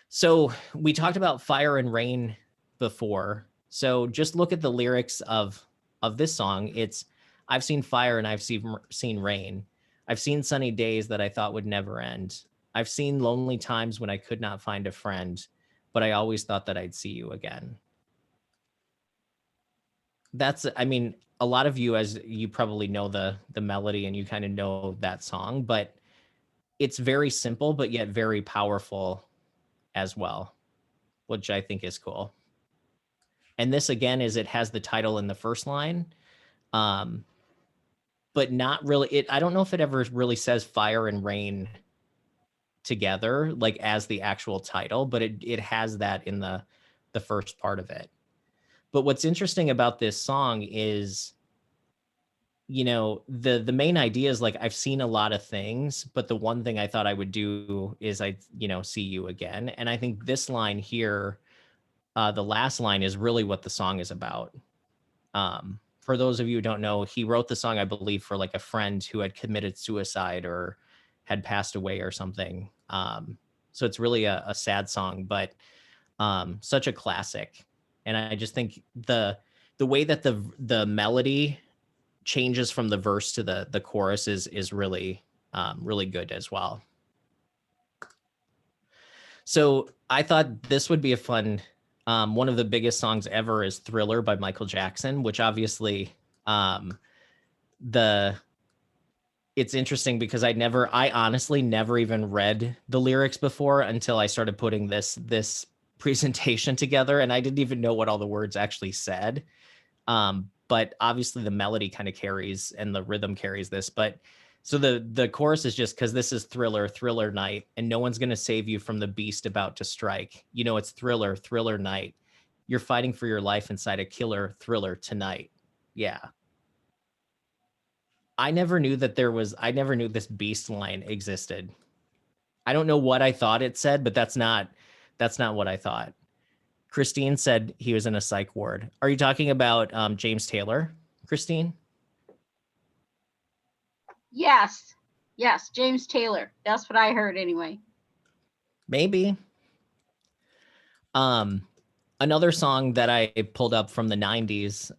So we talked about Fire and Rain before. So just look at the lyrics of this song. It's, I've seen fire and I've seen rain. I've seen sunny days that I thought would never end. I've seen lonely times when I could not find a friend, but I always thought that I'd see you again. That's, I mean, a lot of you, as you probably know the melody and you kind of know that song, but it's very simple, but yet very powerful as well, which I think is cool. And this again is, it has the title in the first line, but not really, I don't know if it ever really says fire and rain together, like as the actual title, but it has that in the first part of it. But what's interesting about this song is, you know, the main idea is like, I've seen a lot of things, but the one thing I thought I would do is see you again. And I think this line here, the last line, is really what the song is about. For those of you who don't know, he wrote the song, I believe, for like a friend who had committed suicide or had passed away or something. So it's really a sad song, but such a classic. And I just think the way that the melody changes from the verse to the chorus is really really good as well. So I thought this would be a fun. One of the biggest songs ever is Thriller by Michael Jackson, which obviously it's interesting because I honestly never even read the lyrics before until I started putting this presentation together, and I didn't even know what all the words actually said. But obviously the melody kind of carries and the rhythm carries this. But so the chorus is just, because this is Thriller, Thriller night, and no one's going to save you from the beast about to strike. You know, it's Thriller, Thriller night. You're fighting for your life inside a killer thriller tonight. Yeah. I never knew this beast line existed. I don't know what I thought it said, but that's not what I thought. Christine said he was in a psych ward. Are you talking about James Taylor, Christine? Yes, James Taylor. That's what I heard anyway. Maybe. Another song that I pulled up from the 90s,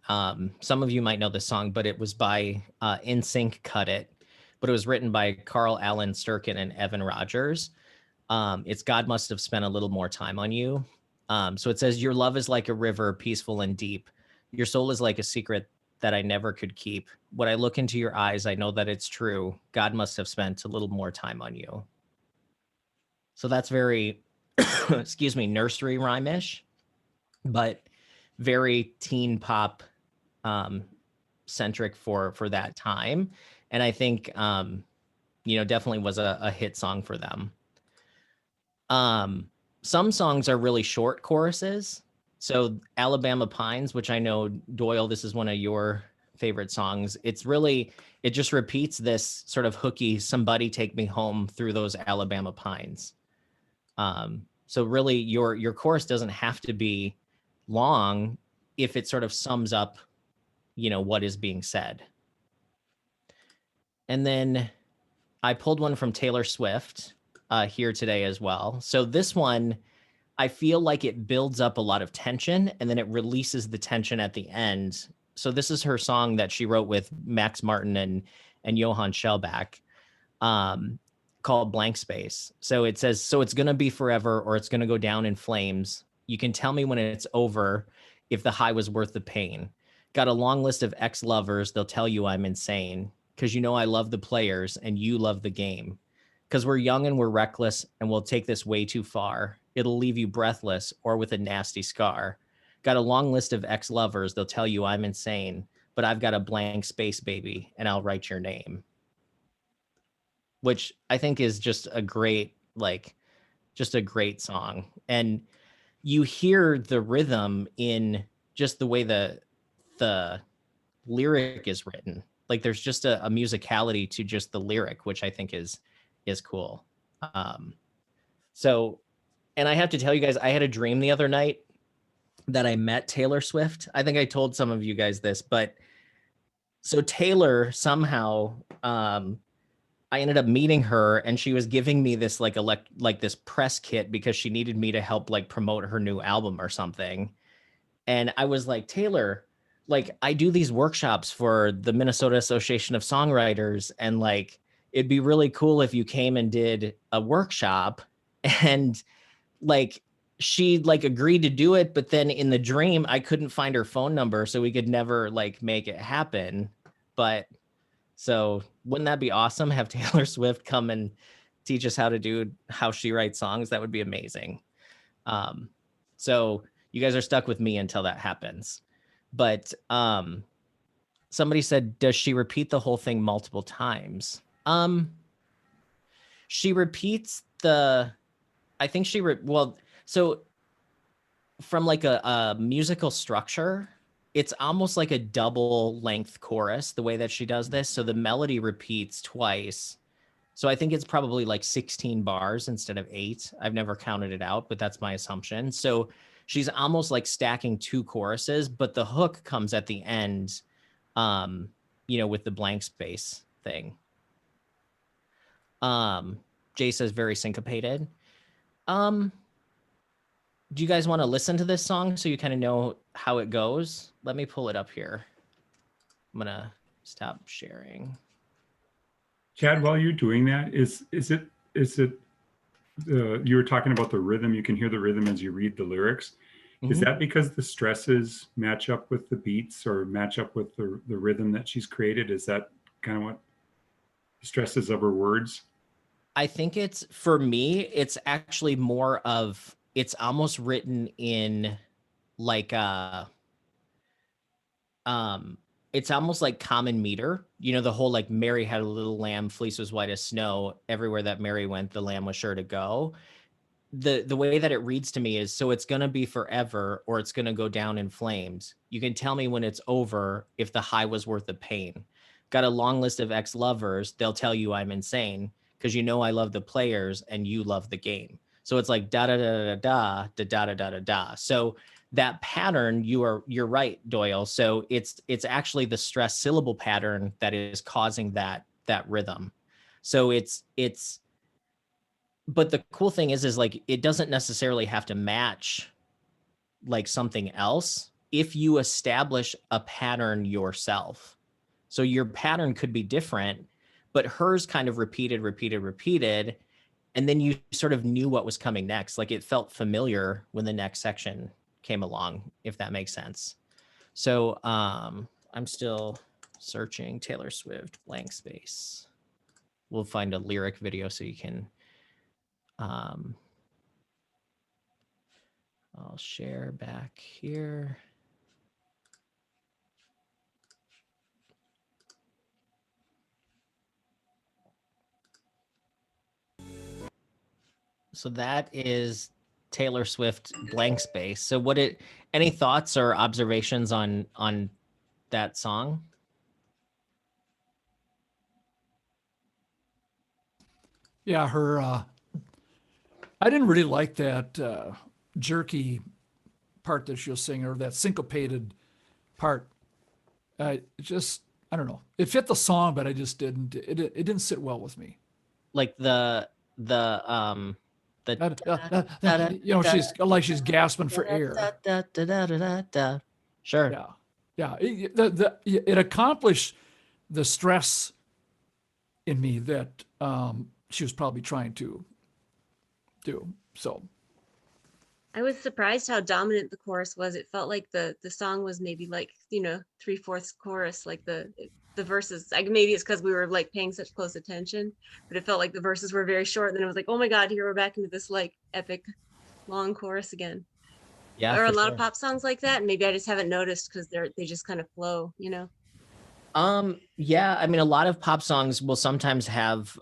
some of you might know this song, but it was by NSYNC Cut It, but it was written by Carl Allen Sturken and Evan Rogers. It's God Must Have Spent a Little More Time on You. So it says, your love is like a river, peaceful and deep. Your soul is like a secret that I never could keep. When I look into your eyes, I know that it's true. God must have spent a little more time on you. So that's very, excuse me, nursery rhyme-ish, but very teen pop centric for that time. And I think, definitely was a hit song for them. Some songs are really short choruses. So Alabama Pines, which I know, Doyle, this is one of your favorite songs. It just repeats this sort of hooky, somebody take me home through those Alabama pines. So really your chorus doesn't have to be long if it sort of sums up, what is being said. And then I pulled one from Taylor Swift here today as well. So this one, I feel like it builds up a lot of tension and then it releases the tension at the end. So this is her song that she wrote with Max Martin and Johann Shellback, called Blank Space. So it says, so it's going to be forever or it's going to go down in flames. You can tell me when it's over if the high was worth the pain. Got a long list of ex-lovers. They'll tell you I'm insane because I love the players and you love the game. Because we're young and we're reckless and we'll take this way too far. It'll leave you breathless or with a nasty scar. Got a long list of ex-lovers. They'll tell you I'm insane, but I've got a blank space, baby, and I'll write your name. Which I think is just a great song. And you hear the rhythm in just the way the lyric is written. Like there's just a musicality to just the lyric, which I think is cool. So, and I have to tell you guys, I had a dream the other night that I met Taylor Swift. I think I told some of you guys this, but so Taylor somehow, I ended up meeting her and she was giving me this like this press kit because she needed me to help like promote her new album or something. And I was like, Taylor, like I do these workshops for the Minnesota Association of Songwriters and like, it'd be really cool if you came and did a workshop. And like, she like agreed to do it. But then in the dream, I couldn't find her phone number. So we could never like make it happen. But so wouldn't that be awesome? Have Taylor Swift come and teach us how she writes songs. That would be amazing. So you guys are stuck with me until that happens. But somebody said, does she repeat the whole thing multiple times? She repeats so from like a musical structure, it's almost like a double length chorus, the way that she does this. So the melody repeats twice. So I think it's probably like 16 bars instead of 8. I've never counted it out, but that's my assumption. So she's almost like stacking 2 choruses, but the hook comes at the end, with the blank space thing. Jay says very syncopated. Do you guys want to listen to this song so you kind of know how it goes? Let me pull it up here. I'm gonna stop sharing. Chad, while you're doing that, is it you were talking about the rhythm? You can hear the rhythm as you read the lyrics. Mm-hmm. Is that because the stresses match up with the beats or match up with the rhythm that she's created? Is that kind of what the stresses of her words? I think for me, it's actually more of, it's almost written in like it's almost like common meter, the whole like Mary had a little lamb, fleece was white as snow, everywhere that Mary went, the lamb was sure to go. The way that it reads to me is, so it's going to be forever or it's going to go down in flames. You can tell me when it's over if the high was worth the pain. Got a long list of ex-lovers, they'll tell you I'm insane because I love the players and you love the game. So it's like da da da da da da da da da da da. So that pattern, you're right, Doyle. So it's actually the stress syllable pattern that is causing that rhythm. So but the cool thing is like it doesn't necessarily have to match like something else if you establish a pattern yourself. So your pattern could be different, but hers kind of repeated. And then you sort of knew what was coming next. Like it felt familiar when the next section came along, if that makes sense. So I'm still searching Taylor Swift blank space. We'll find a lyric video so you can, I'll share back here. So that is Taylor Swift blank space. So any thoughts or observations on that song? Yeah, I didn't really like that jerky part that she'll sing, or that syncopated part. I don't know. It fit the song, but I just didn't. It didn't sit well with me. Like the she's like she's gasping for air. Sure. Yeah. It accomplished the stress in me that she was probably trying to do. So I was surprised how dominant the chorus was. It felt like the song was maybe like, 3/4 chorus, like the verses. Maybe it's because we were like paying such close attention, but it felt like the verses were very short. And then it was like, oh my God, here we're back into this like epic long chorus again. Yeah. There are a lot of pop songs like that, and maybe I just haven't noticed because they just kind of flow, Yeah, I mean, a lot of pop songs will sometimes have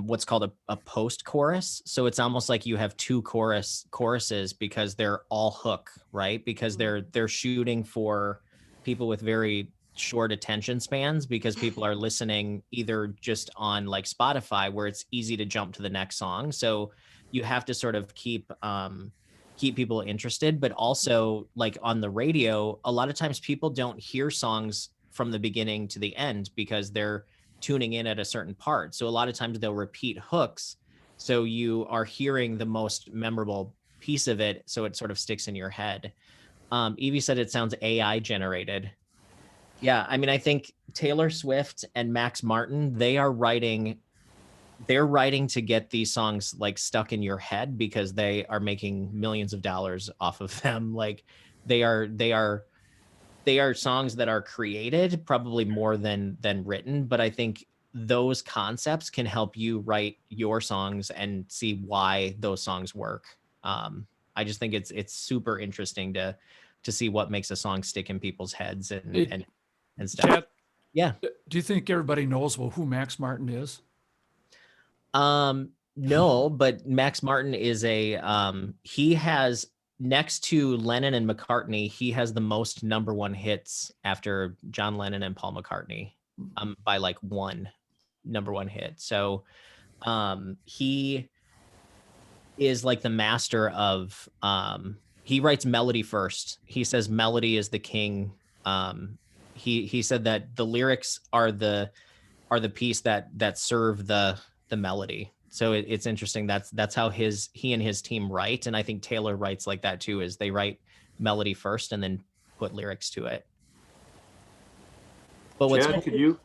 what's called a post chorus. So it's almost like you have two choruses because they're all hook, right? Because they're shooting for people with very short attention spans, because people are listening either just on like Spotify where it's easy to jump to the next song. So you have to sort of keep people interested, but also like on the radio, a lot of times people don't hear songs from the beginning to the end because they're tuning in at a certain part. So a lot of times they'll repeat hooks. So you are hearing the most memorable piece of it. So it sort of sticks in your head. Evie said it sounds AI generated. Yeah. I mean, I think Taylor Swift and Max Martin, they're writing to get these songs like stuck in your head because they are making millions of dollars off of them. Like they are songs that are created probably more than written, but I think those concepts can help you write your songs and see why those songs work. I just think it's super interesting to see what makes a song stick in people's heads and stuff. Chad, yeah. Do you think everybody knows who Max Martin is? No, but Max Martin is he has, next to Lennon and McCartney, he has the most #1 hits after John Lennon and Paul McCartney, by like one #1 hit. So he is like the master of he writes melody first. He says melody is the king. He said that the lyrics are the piece that serve the melody. So it's interesting. That's how he and his team write. And I think Taylor writes like that too, is they write melody first and then put lyrics to it. But Chad, could you?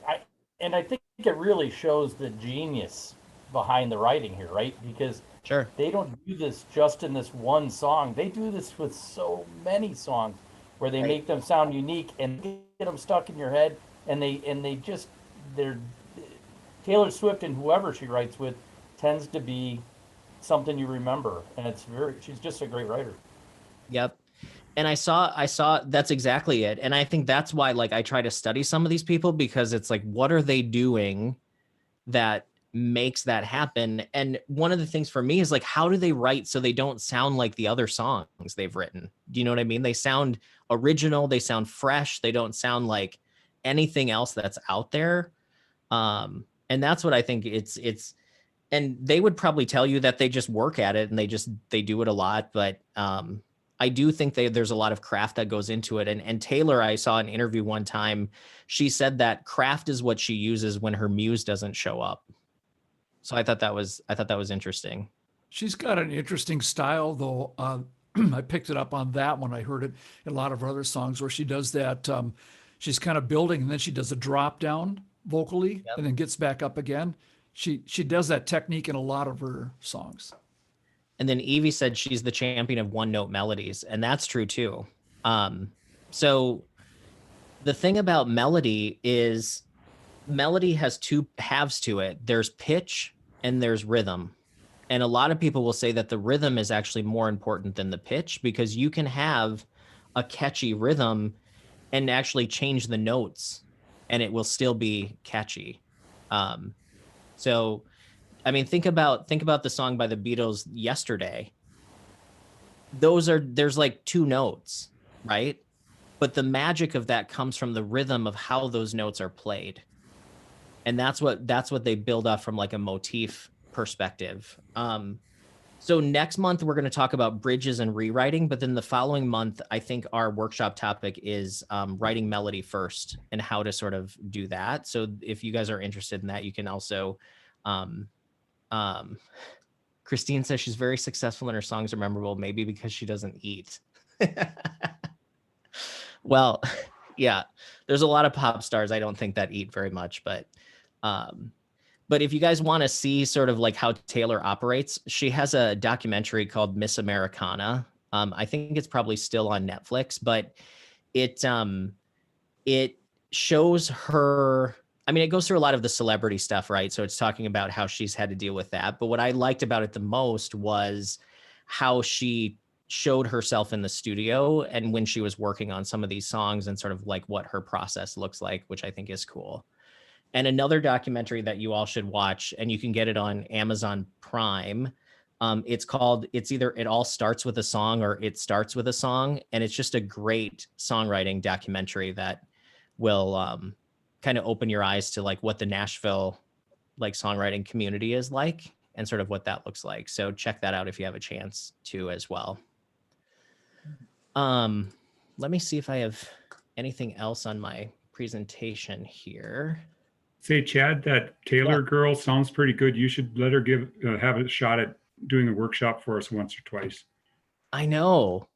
I think it really shows the genius behind the writing here, right? Because sure, they don't do this just in this one song. They do this with so many songs where they make them sound unique and get them stuck in your head. And they're Taylor Swift, and whoever she writes with tends to be something you remember, and she's just a great writer. Yep. And I saw that's exactly it. And I think that's why like I try to study some of these people, because it's like, what are they doing that makes that happen? And one of the things for me is like, how do they write so they don't sound like the other songs they've written? Do you know what I mean? They sound original, they sound fresh, they don't sound like anything else that's out there. And that's what I think it's, and they would probably tell you that they just work at it and they do it a lot. But I do think there's a lot of craft that goes into it. And Taylor, I saw an interview one time, she said that craft is what she uses when her muse doesn't show up. So I thought that was interesting. She's got an interesting style though. I picked it up on that one. I heard it in a lot of her other songs where she does that. She's kind of building and then she does a drop down vocally Yep. and then gets back up again. She does that technique in a lot of her songs. And then Evie said she's the champion of one note melodies, and that's true too. So the thing about melody is melody has two halves to it. There's pitch and there's rhythm. And a lot of people will say that the rhythm is actually more important than the pitch, because you can have a catchy rhythm and actually change the notes and it will still be catchy. So, I mean, think about the song by the Beatles, Yesterday. There's like two notes, right? But the magic of that comes from the rhythm of how those notes are played. And that's what they build up from like a motif perspective. So next month we're going to talk about bridges and rewriting, but then the following month I think our workshop topic is writing melody first and how to sort of do that. So if you guys are interested in that, you can also Christine says she's very successful and her songs are memorable, maybe because she doesn't eat. Well, yeah, there's a lot of pop stars I don't think that eat very much, but if you guys want to see sort of like how Taylor operates, she has a documentary called Miss Americana. I think it's probably still on Netflix, but it shows her. I mean, it goes through a lot of the celebrity stuff, right? So it's talking about how she's had to deal with that. But what I liked about it the most was how she showed herself in the studio and when she was working on some of these songs and sort of like what her process looks like, which I think is cool. And another documentary that you all should watch, and you can get it on Amazon Prime. It's either It All Starts With a Song or It Starts With a Song. And it's just a great songwriting documentary that will kind of open your eyes to like what the Nashville like songwriting community is like and sort of what that looks like. So check that out if you have a chance to as well. Let me see if I have anything else on my presentation here. Say, Chad, that Taylor girl sounds pretty good. You should let her have a shot at doing a workshop for us once or twice. I know.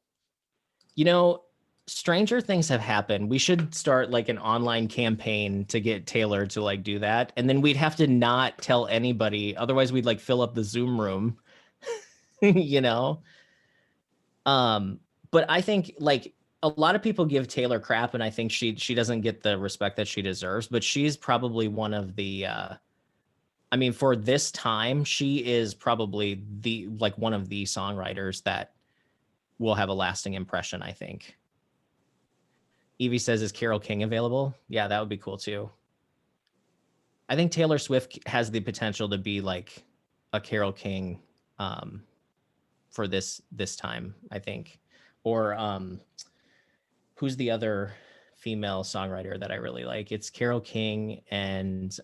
You know, stranger things have happened. We should start like an online campaign to get Taylor to like do that. And then we'd have to not tell anybody. Otherwise we'd like fill up the Zoom room, you know? But I think like a lot of people give Taylor crap, and I think she doesn't get the respect that she deserves, but she's probably one of the, I mean, for this time, she is probably one of the songwriters that will have a lasting impression, I think. Evie says, is Carole King available? Yeah, that would be cool too. I think Taylor Swift has the potential to be like a Carole King for this time, I think. Or who's the other female songwriter that I really like? It's Carole King and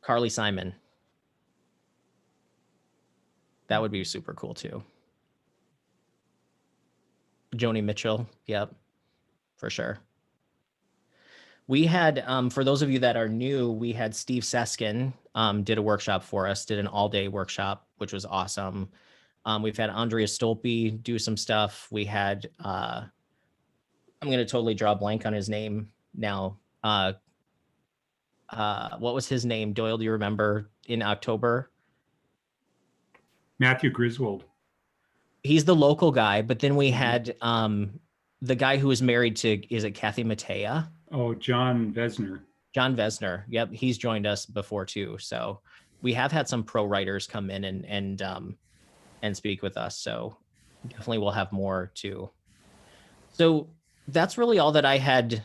Carly Simon. That would be super cool too. Joni Mitchell. Yep, for sure. We had, for those of you that are new, we had Steve Seskin did a workshop for us, did an all-day workshop, which was awesome. We've had Andrea Stolpe do some stuff. We had, I'm going to totally draw a blank on his name now. What was his name? Doyle, do you remember in October? Matthew Griswold. He's the local guy, but then we had the guy who was married to, is it Kathy Mattea? Oh, John Vesner. John Vesner. Yep, he's joined us before too. So we have had some pro writers come in and speak with us. So definitely we'll have more too. So that's really all that I had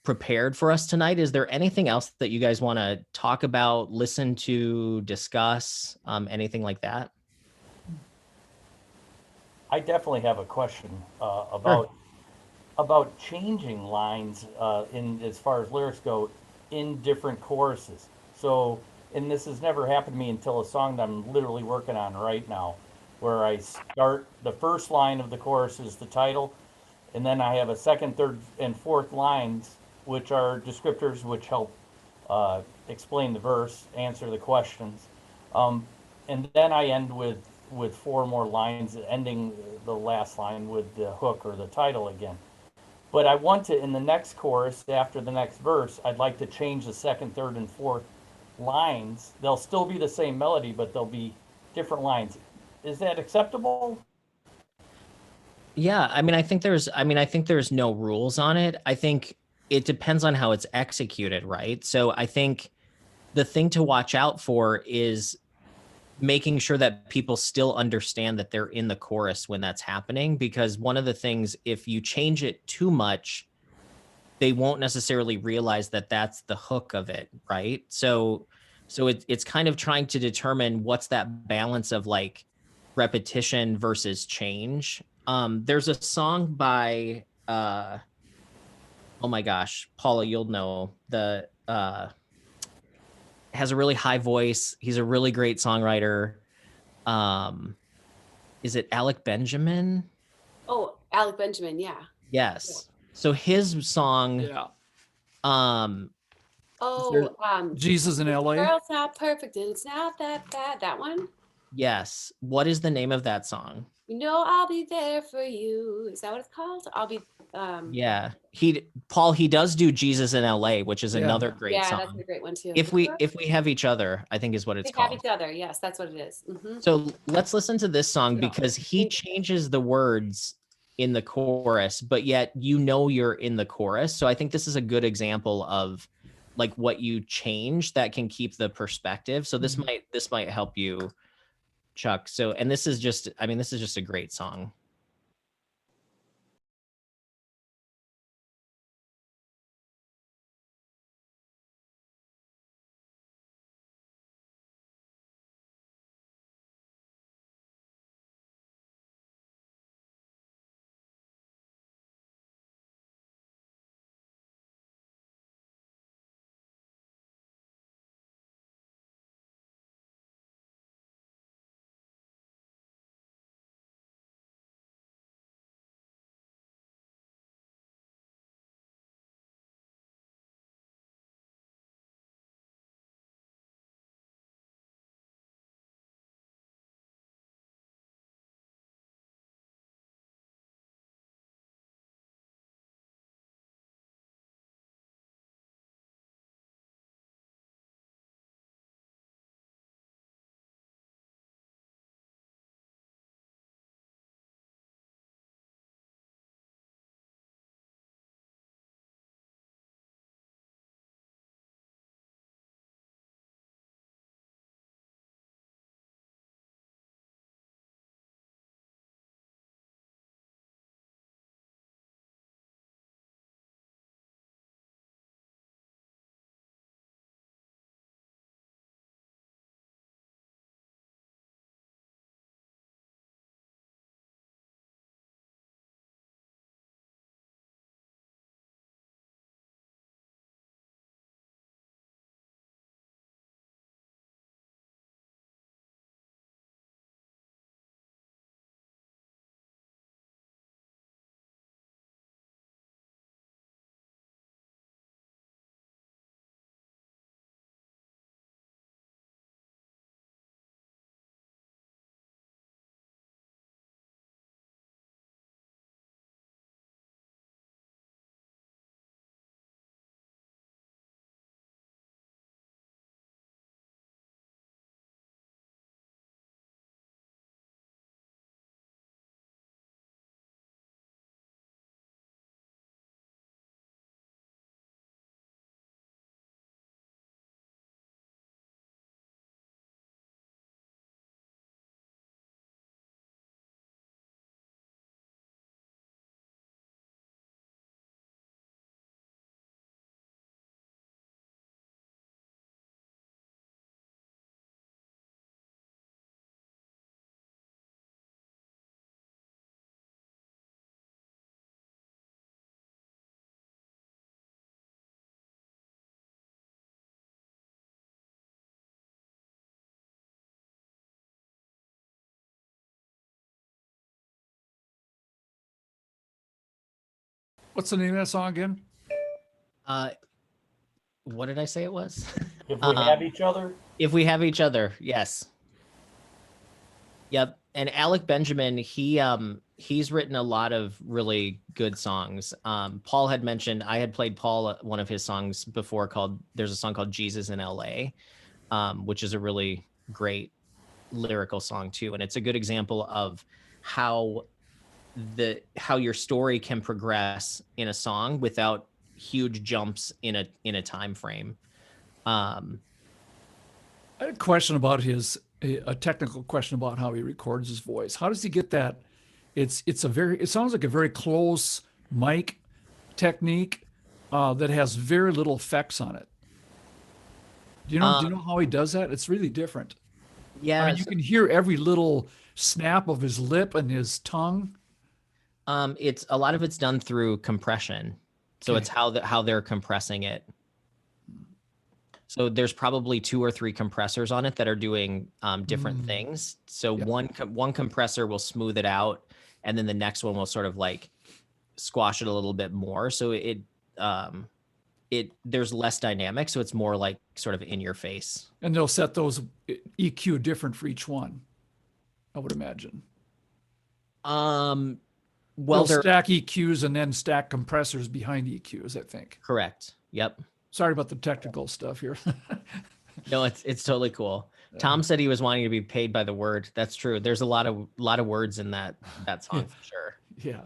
prepared for us tonight. Is there anything else that you guys want to talk about, listen to, discuss, anything like that? I definitely have a question about changing lines in as far as lyrics go in different choruses. So, and this has never happened to me until a song that I'm literally working on right now, where I start the first line of the chorus is the title, and then I have a second, third, and fourth lines, which are descriptors which help explain the verse, answer the questions, and then I end with with 4 more lines, ending the last line with the hook or the title again. But I want to, in the next chorus, after the next verse, I'd like to change the second, third, and fourth lines. They'll still be the same melody, but they'll be different lines. Is that acceptable? Yeah, I think there's no rules on it. I think it depends on how it's executed, right? So I think the thing to watch out for is making sure that people still understand that they're in the chorus when that's happening, because one of the things, if you change it too much, they won't necessarily realize that that's the hook of it, right? So it's kind of trying to determine what's that balance of like repetition versus change. There's a song by oh my gosh, Paula, you'll know, the has a really high voice. He's a really great songwriter. Is it Alec Benjamin? Oh, Alec Benjamin, yeah. Yes. So his song, Yeah. Oh, Jesus in the LA. girl's not perfect and it's not that bad. That one? yes. What is the name of that song? You know, I'll be there for you. Is that what it's called? I'll be, Yeah. He does do Jesus in LA, which is Yeah. another great yeah, song. that's a great one too. If we have each other, I think is what it's We have called. each other. Yes, that's what it is. Mhm. So let's listen to this song Yeah. because he changes the words in the chorus, but yet you're in the chorus. So I think this is a good example of like what you change that can keep the perspective. So this might help you, Chuck. So and this is just a great song. What's the name of that song again? What did I say it was? If we have each other. If we have each other, yes. Yep. And Alec Benjamin, he's written a lot of really good songs. Paul had mentioned, I had played Paul one of his songs before there's a song called Jesus in LA, which is a really great lyrical song too. And it's a good example of how your story can progress in a song without huge jumps in a time frame. I had a question about a technical question about how he records his voice. How does he get that? It sounds like a very close mic technique that has very little effects on it. Do you know how he does that? It's really different. Yeah. I mean, you can hear every little snap of his lip and his tongue. It's a lot of it's done through compression. So Okay. it's how they're compressing it. So there's probably 2 or 3 compressors on it that are doing different things. So Yeah. one compressor will smooth it out, and then the next one will sort of like squash it a little bit more. So there's less dynamic. So it's more like sort of in your face. And they'll set those EQ different for each one, I would imagine. Well, They'll they're stack EQs and then stack compressors behind EQs, I think. correct. Yep. Sorry about the technical stuff here. No, it's totally cool. Tom said he was wanting to be paid by the word. That's true. There's a lot of words in that song for sure. Yeah.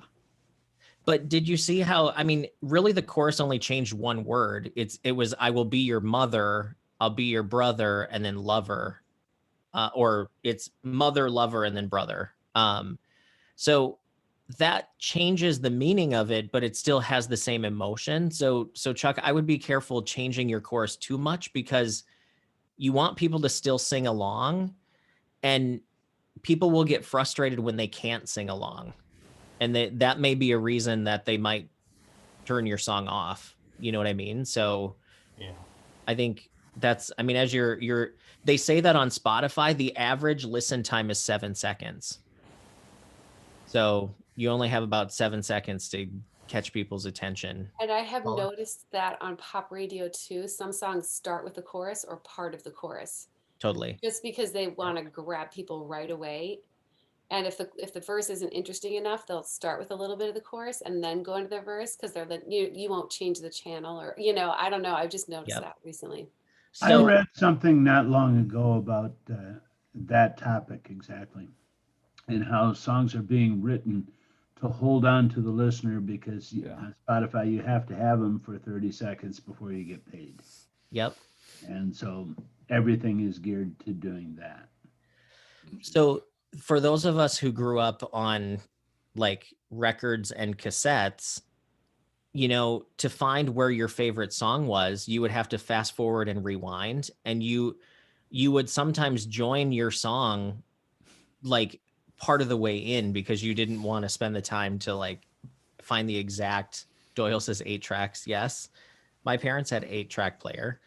But did you see how, I mean, really the chorus only changed one word. It was, I will be your mother, I'll be your brother, and then lover. Or it's mother, lover, and then brother. So that changes the meaning of it, but it still has the same emotion. So Chuck, I would be careful changing your chorus too much, because you want people to still sing along, and people will get frustrated when they can't sing along. And that may be a reason that they might turn your song off. You know what I mean? So Yeah. I think as they say that on Spotify, the average listen time is 7 seconds. So you only have about 7 seconds to catch people's attention. And I have Paula? noticed that on pop radio too, some songs start with the chorus or part of the chorus, Totally. just because they want to grab people right away. And if the verse isn't interesting enough, they'll start with a little bit of the chorus and then go into the verse, because they're like, you won't change the channel, or I don't know. I've just noticed Yep. that recently. I So read something not long ago about that topic exactly, and how songs are being written to hold on to the listener, because on Spotify, you have to have them for 30 seconds before you get paid. Yep. And so everything is geared to doing that. So for those of us who grew up on like records and cassettes, to find where your favorite song was, you would have to fast forward and rewind, and you would sometimes join your song like part of the way in, because you didn't want to spend the time to like find the exact. Doyle says 8 tracks. Yes. My parents had 8-track player.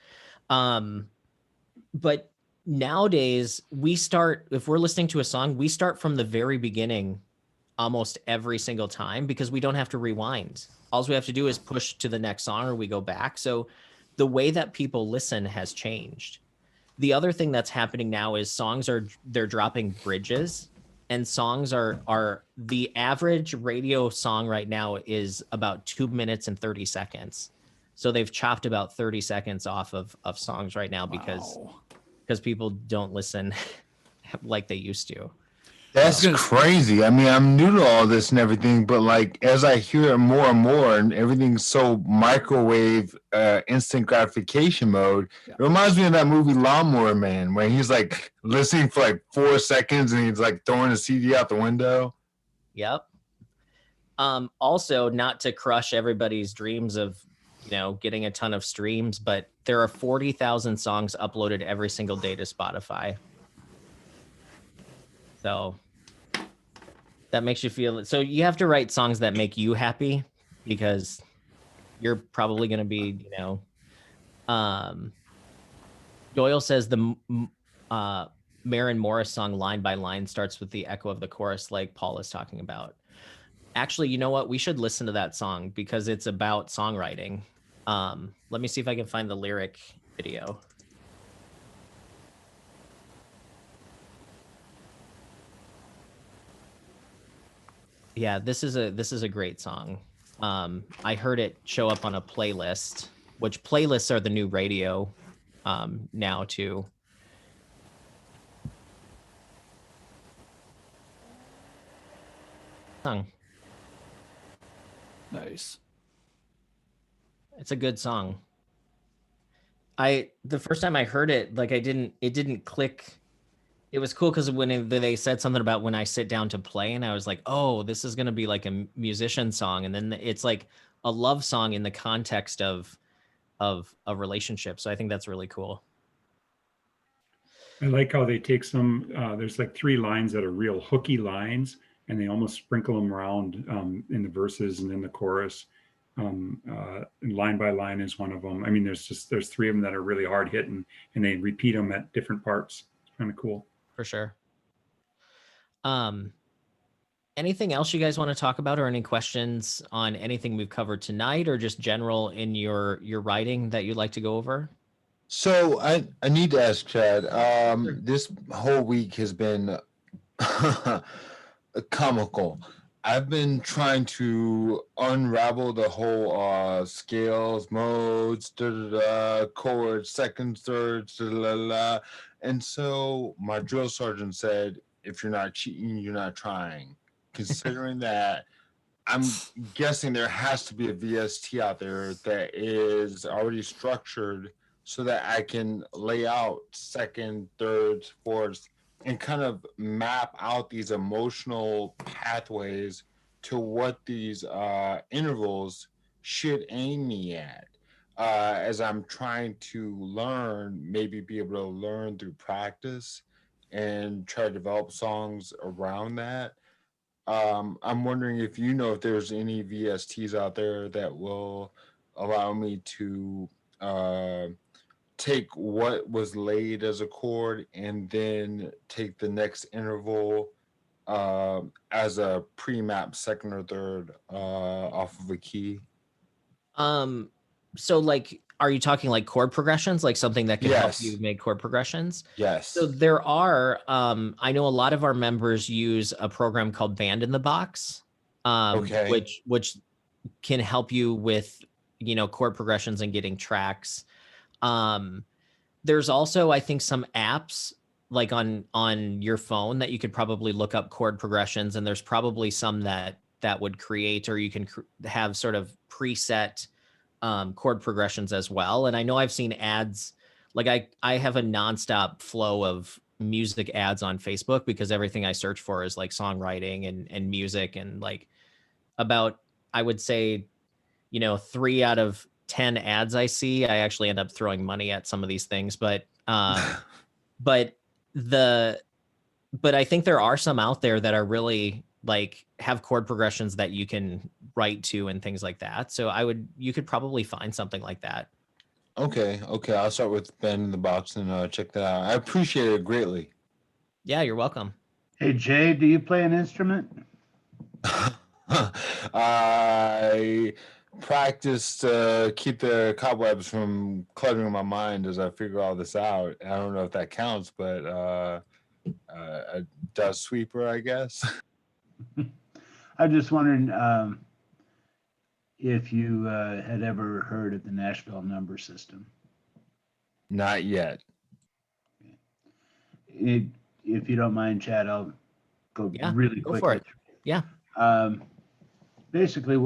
But nowadays if we're listening to a song, we start from the very beginning almost every single time, because we don't have to rewind. All we have to do is push to the next song, or we go back. So the way that people listen has changed. The other thing that's happening now is they're dropping bridges, and songs are the average radio song right now is about 2 minutes and 30 seconds. So they've chopped about 30 seconds off of songs right now, because people don't listen like they used to. That's crazy. I mean, I'm new to all this and everything, but like as I hear it more and more, and everything's so microwave, instant gratification mode, it reminds me of that movie Lawnmower Man, where he's like listening for like 4 seconds and he's like throwing a CD out the window. Yep. Also, not to crush everybody's dreams of getting a ton of streams, but there are 40,000 songs uploaded every single day to Spotify. So that makes you feel, so you have to write songs that make you happy, because you're probably going to be, Doyle says the Maren Morris song Line by Line starts with the echo of the chorus, like Paul is talking about. Actually, you know what? We should listen to that song, because it's about songwriting. Let me see if I can find the lyric video. Yeah, this is a great song. I heard it show up on a playlist, which playlists are the new radio now too. Song. Nice. It's a good song. The first time I heard it, like it didn't click. It was cool because they said something about when I sit down to play, and I was like, oh, this is gonna be like a musician song, and then it's like a love song in the context of a relationship. So I think that's really cool. I like how they take some, there's like 3 lines that are real hooky lines, and they almost sprinkle them around in the verses and in the chorus. And line by line is one of them. I mean, there's 3 of them that are really hard hitting, and they repeat them at different parts. It's kind of cool. For sure. Anything else you guys want to talk about, or any questions on anything we've covered tonight, or just general in your writing that you'd like to go over? So I need to ask Chad. Sure. This whole week has been comical. I've been trying to unravel the whole scales, modes, chords, seconds, thirds, and so my drill sergeant said, "If you're not cheating, you're not trying." Considering that, I'm guessing there has to be a VST out there that is already structured so that I can lay out second, thirds, fourths, and kind of map out these emotional pathways to what these intervals should aim me at. As I'm trying to learn, maybe be able to learn through practice and try to develop songs around that. I'm wondering if you know if there's any VSTs out there that will allow me to take what was laid as a chord and then take the next interval as a pre-map second or third off of a key. So like, are you talking like chord progressions, like something that can help Yes. you make chord progressions? Yes. So there are, I know a lot of our members use a program called Band in the Box, Okay. which can help you with, chord progressions and getting tracks. There's also, I think, some apps like on your phone that you could probably look up chord progressions, and there's probably some that would create, or you can have sort of preset chord progressions as well. And I know I've seen ads, like I have a nonstop flow of music ads on Facebook because everything I search for is like songwriting and music, and like about, I would say, 3 out of 10 ads I see, I actually end up throwing money at some of these things. But but I think there are some out there that are really like have chord progressions that you can write to and things like that. So you could probably find something like that. Okay. I'll start with Band in the Box and check that out. I appreciate it greatly. Yeah, you're welcome. Hey, Jay, do you play an instrument? I practice to keep the cobwebs from cluttering my mind as I figure all this out. I don't know if that counts, but a dust sweeper, I guess. I'm just wondering if you had ever heard of the Nashville number system. Not yet. If you don't mind, Chad, I'll go really go quickly. for it. Yeah. Basically,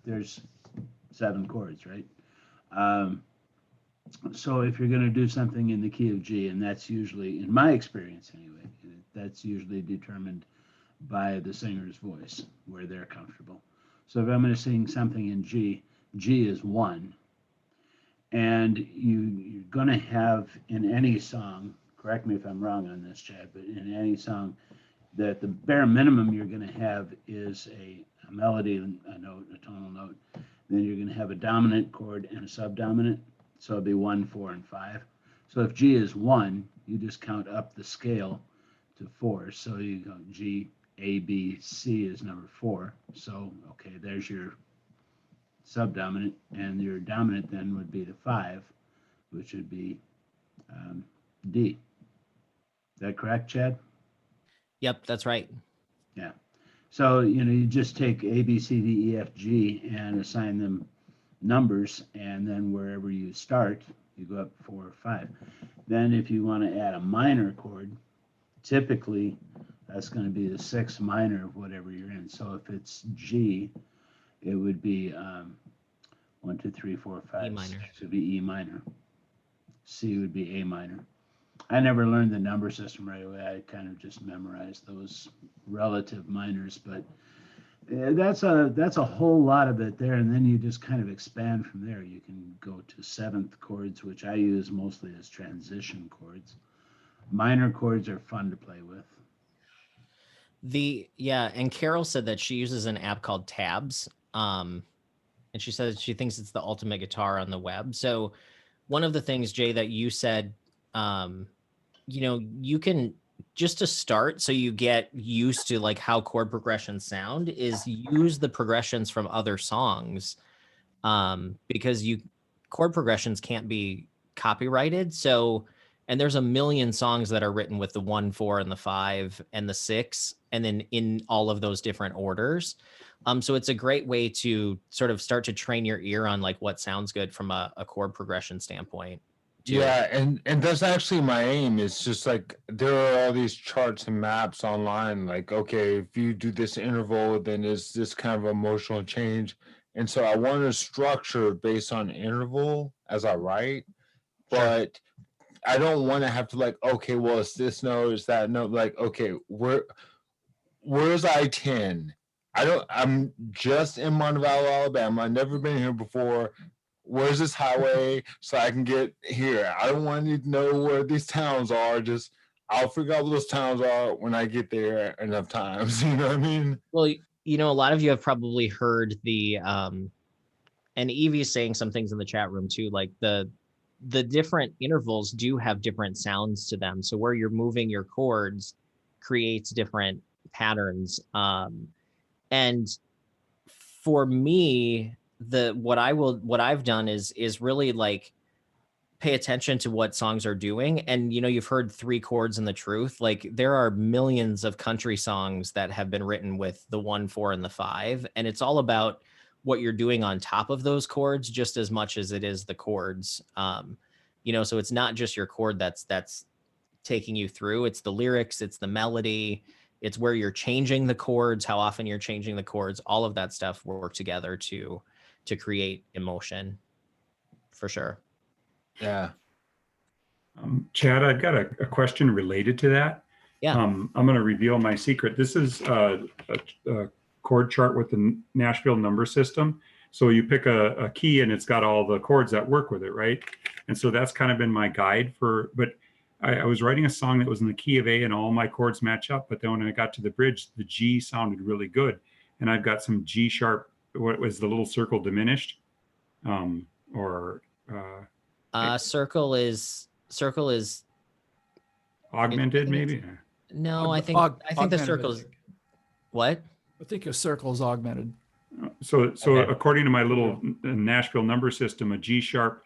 there's 7 chords, right? So if you're going to do something in the key of G, and that's usually, in my experience anyway, that's usually determined by the singer's voice, where they're comfortable. So if I'm going to sing something in G, G is 1. And you're going to have in any song, correct me if I'm wrong on this, Chad, but in any song, that the bare minimum you're going to have is a melody, a note, a tonal note. Then you're going to have a dominant chord and a subdominant. So it'd be 1, 4, and 5. So if G is 1, you just count up the scale to 4. So you go G, A, B, C is number 4. So, okay, there's your subdominant. And your dominant then would be the 5, which would be D. Is that correct, Chad? Yep, that's right. Yeah. So, you just take A, B, C, D, E, F, G and assign them numbers, and then wherever you start, you go up 4 or 5. Then if you want to add a minor chord, typically that's going to be the 6th minor of whatever you're in. So if it's G, it would be 1, 2, 3, 4, 5, E minor. 6 would be E minor. C would be A minor. I never learned the number system right away. I kind of just memorized those relative minors, but that's a whole lot of it there. And then you just kind of expand from there. You can go to 7th chords, which I use mostly as transition chords. Minor chords are fun to play with. And Carol said that she uses an app called Tabs. And she says she thinks it's the ultimate guitar on the web. So one of the things, Jay, that you said, you can, just to start, so you get used to like how chord progressions sound, is use the progressions from other songs, because chord progressions can't be copyrighted. So, and there's a million songs that are written with the 1, 4, and the 5 and the 6, and then in all of those different orders. So it's a great way to sort of start to train your ear on like what sounds good from a chord progression standpoint. Yeah, and that's actually my aim. It's just like there are all these charts and maps online. Like, okay, if you do this interval, then it's this kind of emotional change. And so I want to structure based on interval as I write, but I don't want to have to like, okay, well, it's this note, it's that note. Like, okay, where's I-10? I'm just in Montevallo, Alabama. I've never been here before. Where's this highway so I can get here? I don't want to know where these towns are. Just I'll figure out what those towns are when I get there enough times. You know what I mean? Well, a lot of you have probably heard and Evie's saying some things in the chat room too, like the different intervals do have different sounds to them. So where you're moving your chords creates different patterns. And for me, what I've done is really like pay attention to what songs are doing. And you've heard 3 chords and the truth. Like there are millions of country songs that have been written with the 1, 4, and the 5, and it's all about what you're doing on top of those chords just as much as it is the chords. So it's not just your chord that's taking you through. It's the lyrics, it's the melody, it's where you're changing the chords, how often you're changing the chords. All of that stuff work together to create emotion, for sure. Yeah. Chad, I've got a question related to that. Yeah. I'm going to reveal my secret. This is a chord chart with the Nashville number system. So you pick a key and it's got all the chords that work with it, right? And so that's kind of been my guide but I was writing a song that was in the key of A and all my chords match up. But then when I got to the bridge, the G sounded really good. And I've got some G sharp, what was the little circle diminished? Circle is augmented, maybe? No, I think the circle's what? I think a circle is augmented. So Okay. According to my little Nashville number system, a G sharp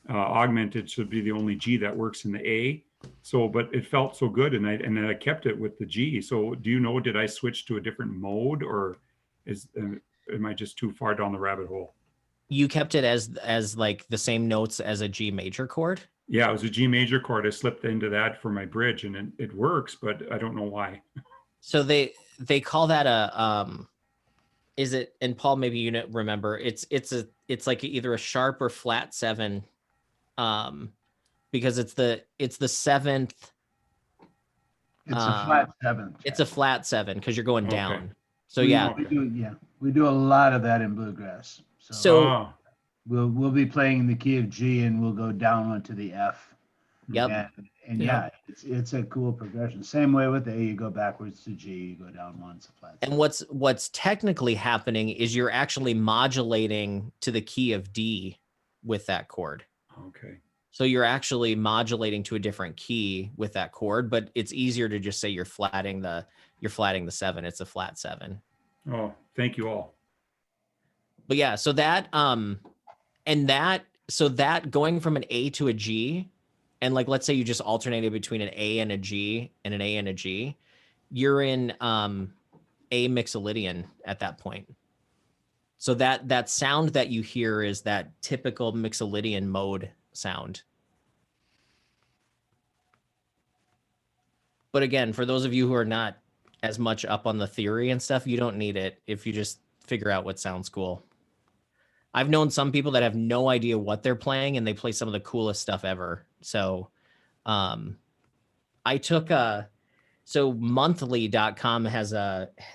augmented should be the only G that works in the A. So, but it felt so good, and then I kept it with the G. So, do you know? Did I switch to a different mode, or am I just too far down the rabbit hole? You kept it as like the same notes as a G major chord? Yeah, it was a G major chord. I slipped into that for my bridge, and it works, but I don't know why. So they call that is it? And Paul, maybe you remember. It's like either a sharp or flat 7, because it's the 7th. It's a flat 7. It's a flat 7 because you're going down. Okay. So we do a lot of that in bluegrass. So we'll be playing in the key of G and we'll go down one to the F. Yep. And it's a cool progression. Same way with the A, you go backwards to G, you go down one, it's a flat 7. And what's technically happening is you're actually modulating to the key of D with that chord. Okay. So you're actually modulating to a different key with that chord, but it's easier to just say you're flatting the 7. It's a flat 7. Oh, thank you all. But yeah, so that going from an A to a G, and like let's say you just alternated between an A and a G and an A and a G, you're in a mixolydian at that point. So that sound that you hear is that typical mixolydian mode sound. But again, for those of you who are not as much up on the theory and stuff, you don't need it if you just figure out what sounds cool. I've known some people that have no idea what they're playing and they play some of the coolest stuff ever. So I took so monthly.com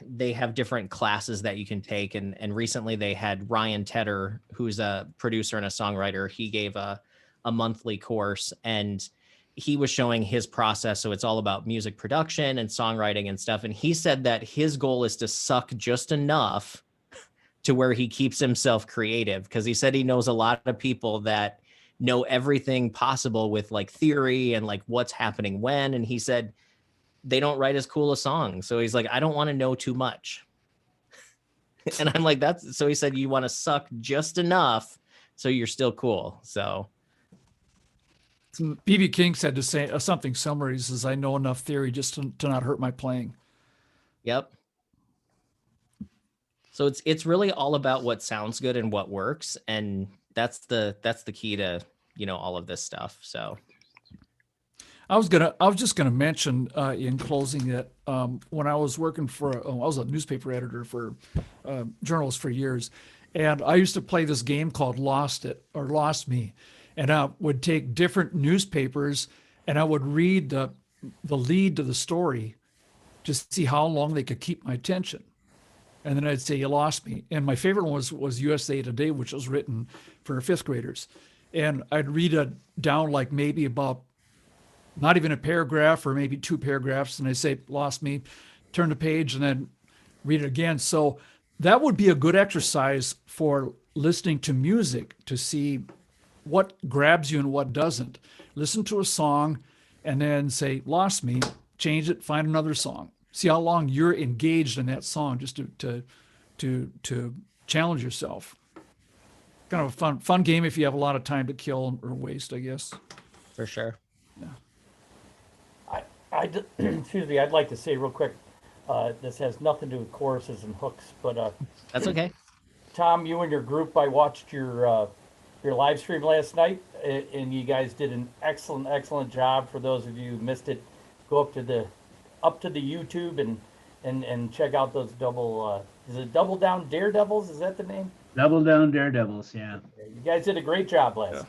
they have different classes that you can take. And recently they had Ryan Tedder, who's a producer and a songwriter. He gave a monthly course and he was showing his process. So it's all about music production and songwriting and stuff. And he said that his goal is to suck just enough to where he keeps himself creative. Because he said he knows a lot of people that know everything possible with like theory and like what's happening when. And he said they don't write as cool a song. So he's like, I don't want to know too much. And I'm like, so he said, you want to suck just enough so you're still cool. So BB King said to say something similar. He says, I know enough theory just to not hurt my playing. Yep. So it's really all about what sounds good and what works. And that's the key to, all of this stuff. So I was just gonna mention in closing that when I was working I was a newspaper editor for journalists for years, and I used to play this game called Lost Me, and I would take different newspapers and I would read the lead to the story to see how long they could keep my attention. And then I'd say, you lost me. And my favorite one was USA Today, which was written for fifth graders. And I'd read it down like maybe about not even a paragraph or maybe 2 paragraphs. And I'd say, lost me, turn the page and then read it again. So that would be a good exercise for listening to music to see what grabs you and what doesn't. Listen to a song and then say, lost me, change it, find another song. See how long you're engaged in that song, just to challenge yourself. Kind of a fun game if you have a lot of time to kill or waste, I guess. For sure. Yeah. Excuse me, I'd like to say real quick, this has nothing to do with choruses and hooks, but that's okay. Tom, you and your group, I watched your live stream last night, and you guys did an excellent job. For those of you who missed it, go up to the YouTube and check out those is it Double Down Daredevils? Is that the name? Double Down Daredevils, yeah. You guys did a great job last night.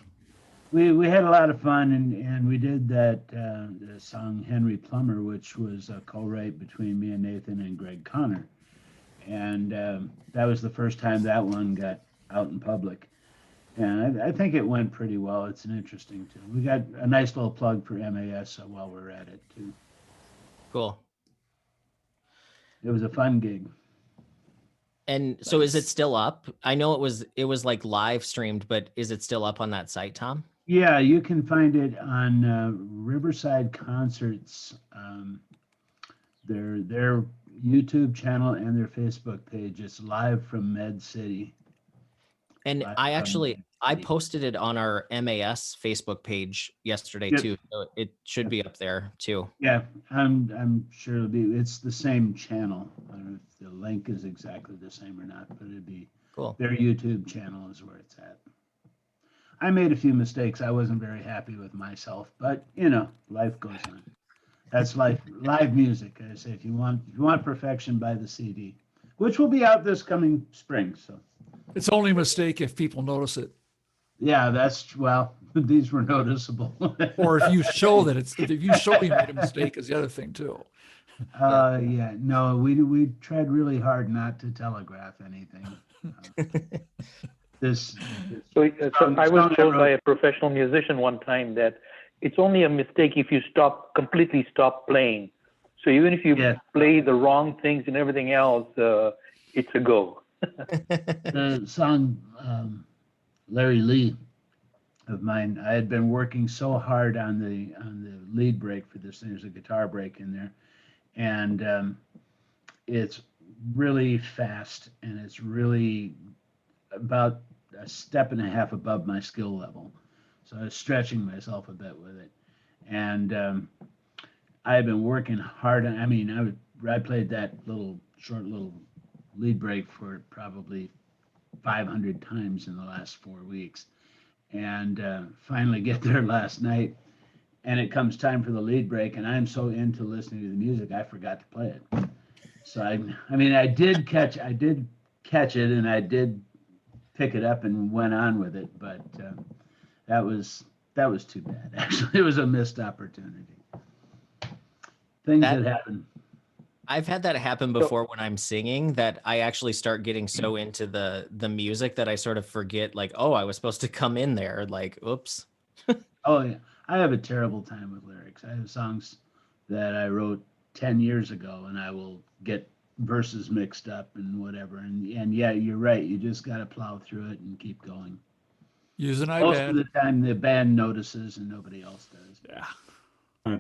We had a lot of fun, and we did that the song Henry Plummer, which was a co-write between me and Nathan and Greg Connor. And that was the first time that one got out in public. And I think it went pretty well. It's an interesting tune. We got a nice little plug for MAS while we're at it, too. Cool. It was a fun gig. And so is it still up? I know it was like live streamed, but is it still up on that site, Tom? Yeah, you can find it on Riverside Concerts, their YouTube channel and their Facebook page. It's live from Med City. And I posted it on our MAS Facebook page yesterday too, so it should be up there too. Yeah, I'm sure it'll be. It's the same channel. I don't know if the link is exactly the same or not, but it'd be cool. Their YouTube channel is where it's at. I made a few mistakes. I wasn't very happy with myself, but life goes on. That's life. Live music. I say, if you want perfection, buy the CD, which will be out this coming spring. So it's only a mistake if people notice it. Yeah, these were noticeable. Or if you show you made a mistake is the other thing too. Yeah, no, we tried really hard not to telegraph anything. So I was told by a professional musician one time that it's only a mistake if you completely stop playing. So even if you play the wrong things and everything else, it's a go. The song Larry Lee of mine, I had been working so hard on the lead break for this. There's a guitar break in there, and it's really fast, and it's really about a step and a half above my skill level. So I was stretching myself a bit with it, and I had been working hard. I I played that short little lead break for probably 500 times in the last 4 weeks, and finally get there last night, and it comes time for the lead break, and I'm so into listening to the music I forgot to play it. So I mean I did catch it, and I did pick it up and went on with it, but that was too bad. Actually, it was a missed opportunity. Things that happen. I've had that happen before when I'm singing, that I actually start getting so into the music that I sort of forget, like, oh, I was supposed to come in there. Like, oops. Oh yeah, I have a terrible time with lyrics. I have songs that I wrote 10 years ago, and I will get verses mixed up and whatever. And yeah, you're right. You just got to plow through it and keep going. Use an iPad. Most of the time, the band notices and nobody else does. Yeah.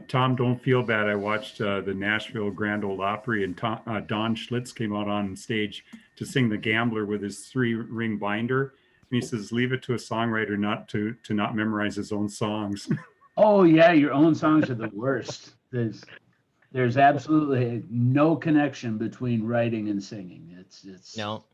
Tom, don't feel bad. I watched the Nashville Grand Ole Opry, and Don Schlitz came out on stage to sing The Gambler with his 3-ring binder. And he says, leave it to a songwriter not to not memorize his own songs. Oh yeah, your own songs are the worst. There's absolutely no connection between writing and singing. It's no,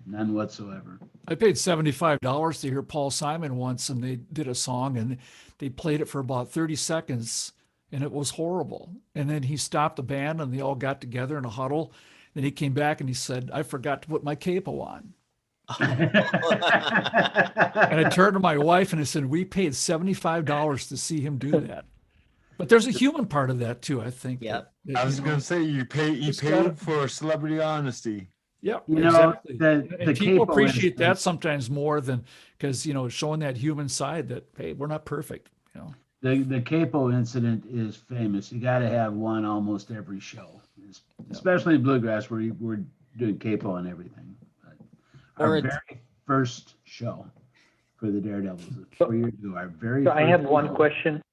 none whatsoever. I paid $75 to hear Paul Simon once, and they did a song, and they played it for about 30 seconds, and it was horrible. And then he stopped the band, and they all got together in a huddle. Then he came back and he said, I forgot to put my capo on. And I turned to my wife and I said, we paid $75 to see him do that. But there's a human part of that too, I think. Yeah. I was going to say, you paid for celebrity honesty. Yeah, exactly. And people appreciate that sometimes more than, because, showing that human side that, hey, we're not perfect. The capo incident is famous. You got to have one almost every show, especially in bluegrass where we're doing capo on everything. Our very first show for the Daredevils, 4 years ago, our very first I have one question.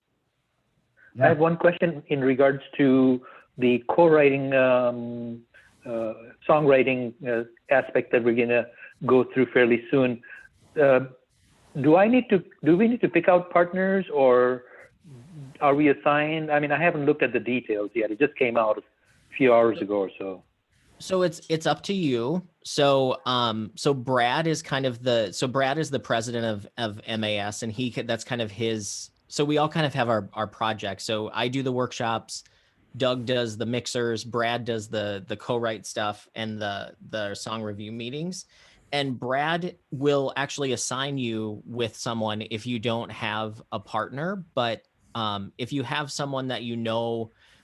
Yeah. I have one question in regards to the co-writing, songwriting aspect that we're going to go through fairly soon. Do we need to pick out partners, or are we assigned? I mean, I haven't looked at the details yet. It just came out a few hours ago or so. So it's up to you. So Brad is Brad is the president of MAS, and that's kind of his. So we all kind of have our projects. So I do the workshops, Doug does the mixers, Brad does the co-write stuff and the song review meetings. And Brad will actually assign you with someone if you don't have a partner. But if you have someone that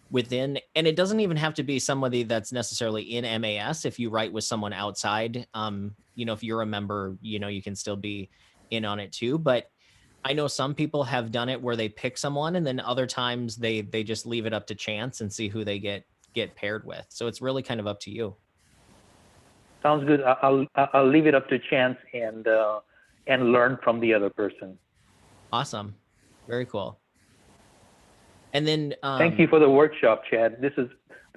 within, and it doesn't even have to be somebody that's necessarily in MAS. If you write with someone outside, if you're a member, you can still be in on it too. But I know some people have done it where they pick someone, and then other times they just leave it up to chance and see who they get paired with. So it's really kind of up to you. Sounds good. I'll leave it up to chance and learn from the other person. Awesome. Very cool. And then thank you for the workshop, Chad. This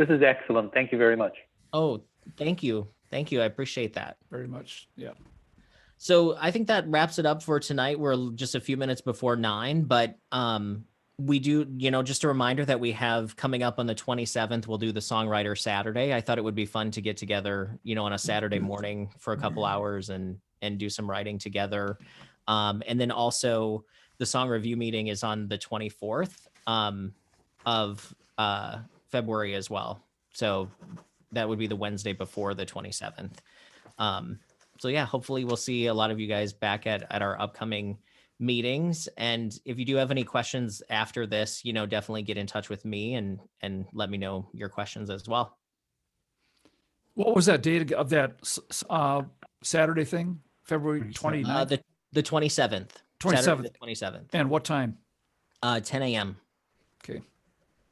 is excellent. Thank you very much. Oh, thank you. I appreciate that very much. Yeah. So I think that wraps it up for tonight. We're just a few minutes before 9, but we do, just a reminder that we have coming up on the 27th, we'll do the Songwriter Saturday. I thought it would be fun to get together, on a Saturday morning for a couple hours and do some writing together. And then also the song review meeting is on the 24th of February as well. So that would be the Wednesday before the 27th. So yeah, hopefully we'll see a lot of you guys back at our upcoming meetings. And if you do have any questions after this, definitely get in touch with me and let me know your questions as well. What was that date of that Saturday thing? February 29th? The 27th. 27th. Saturday the 27th. And what time? 10 a.m. Okay.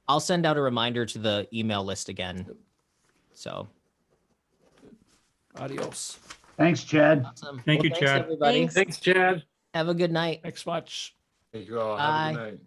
I'll send out a reminder to the email list again. So. Adios. Thanks, Chad. Awesome. Thank you, thanks, Chad. everybody. Thanks, Chad. Have a good night. Thanks much. Thank you all. Bye. Have a good night.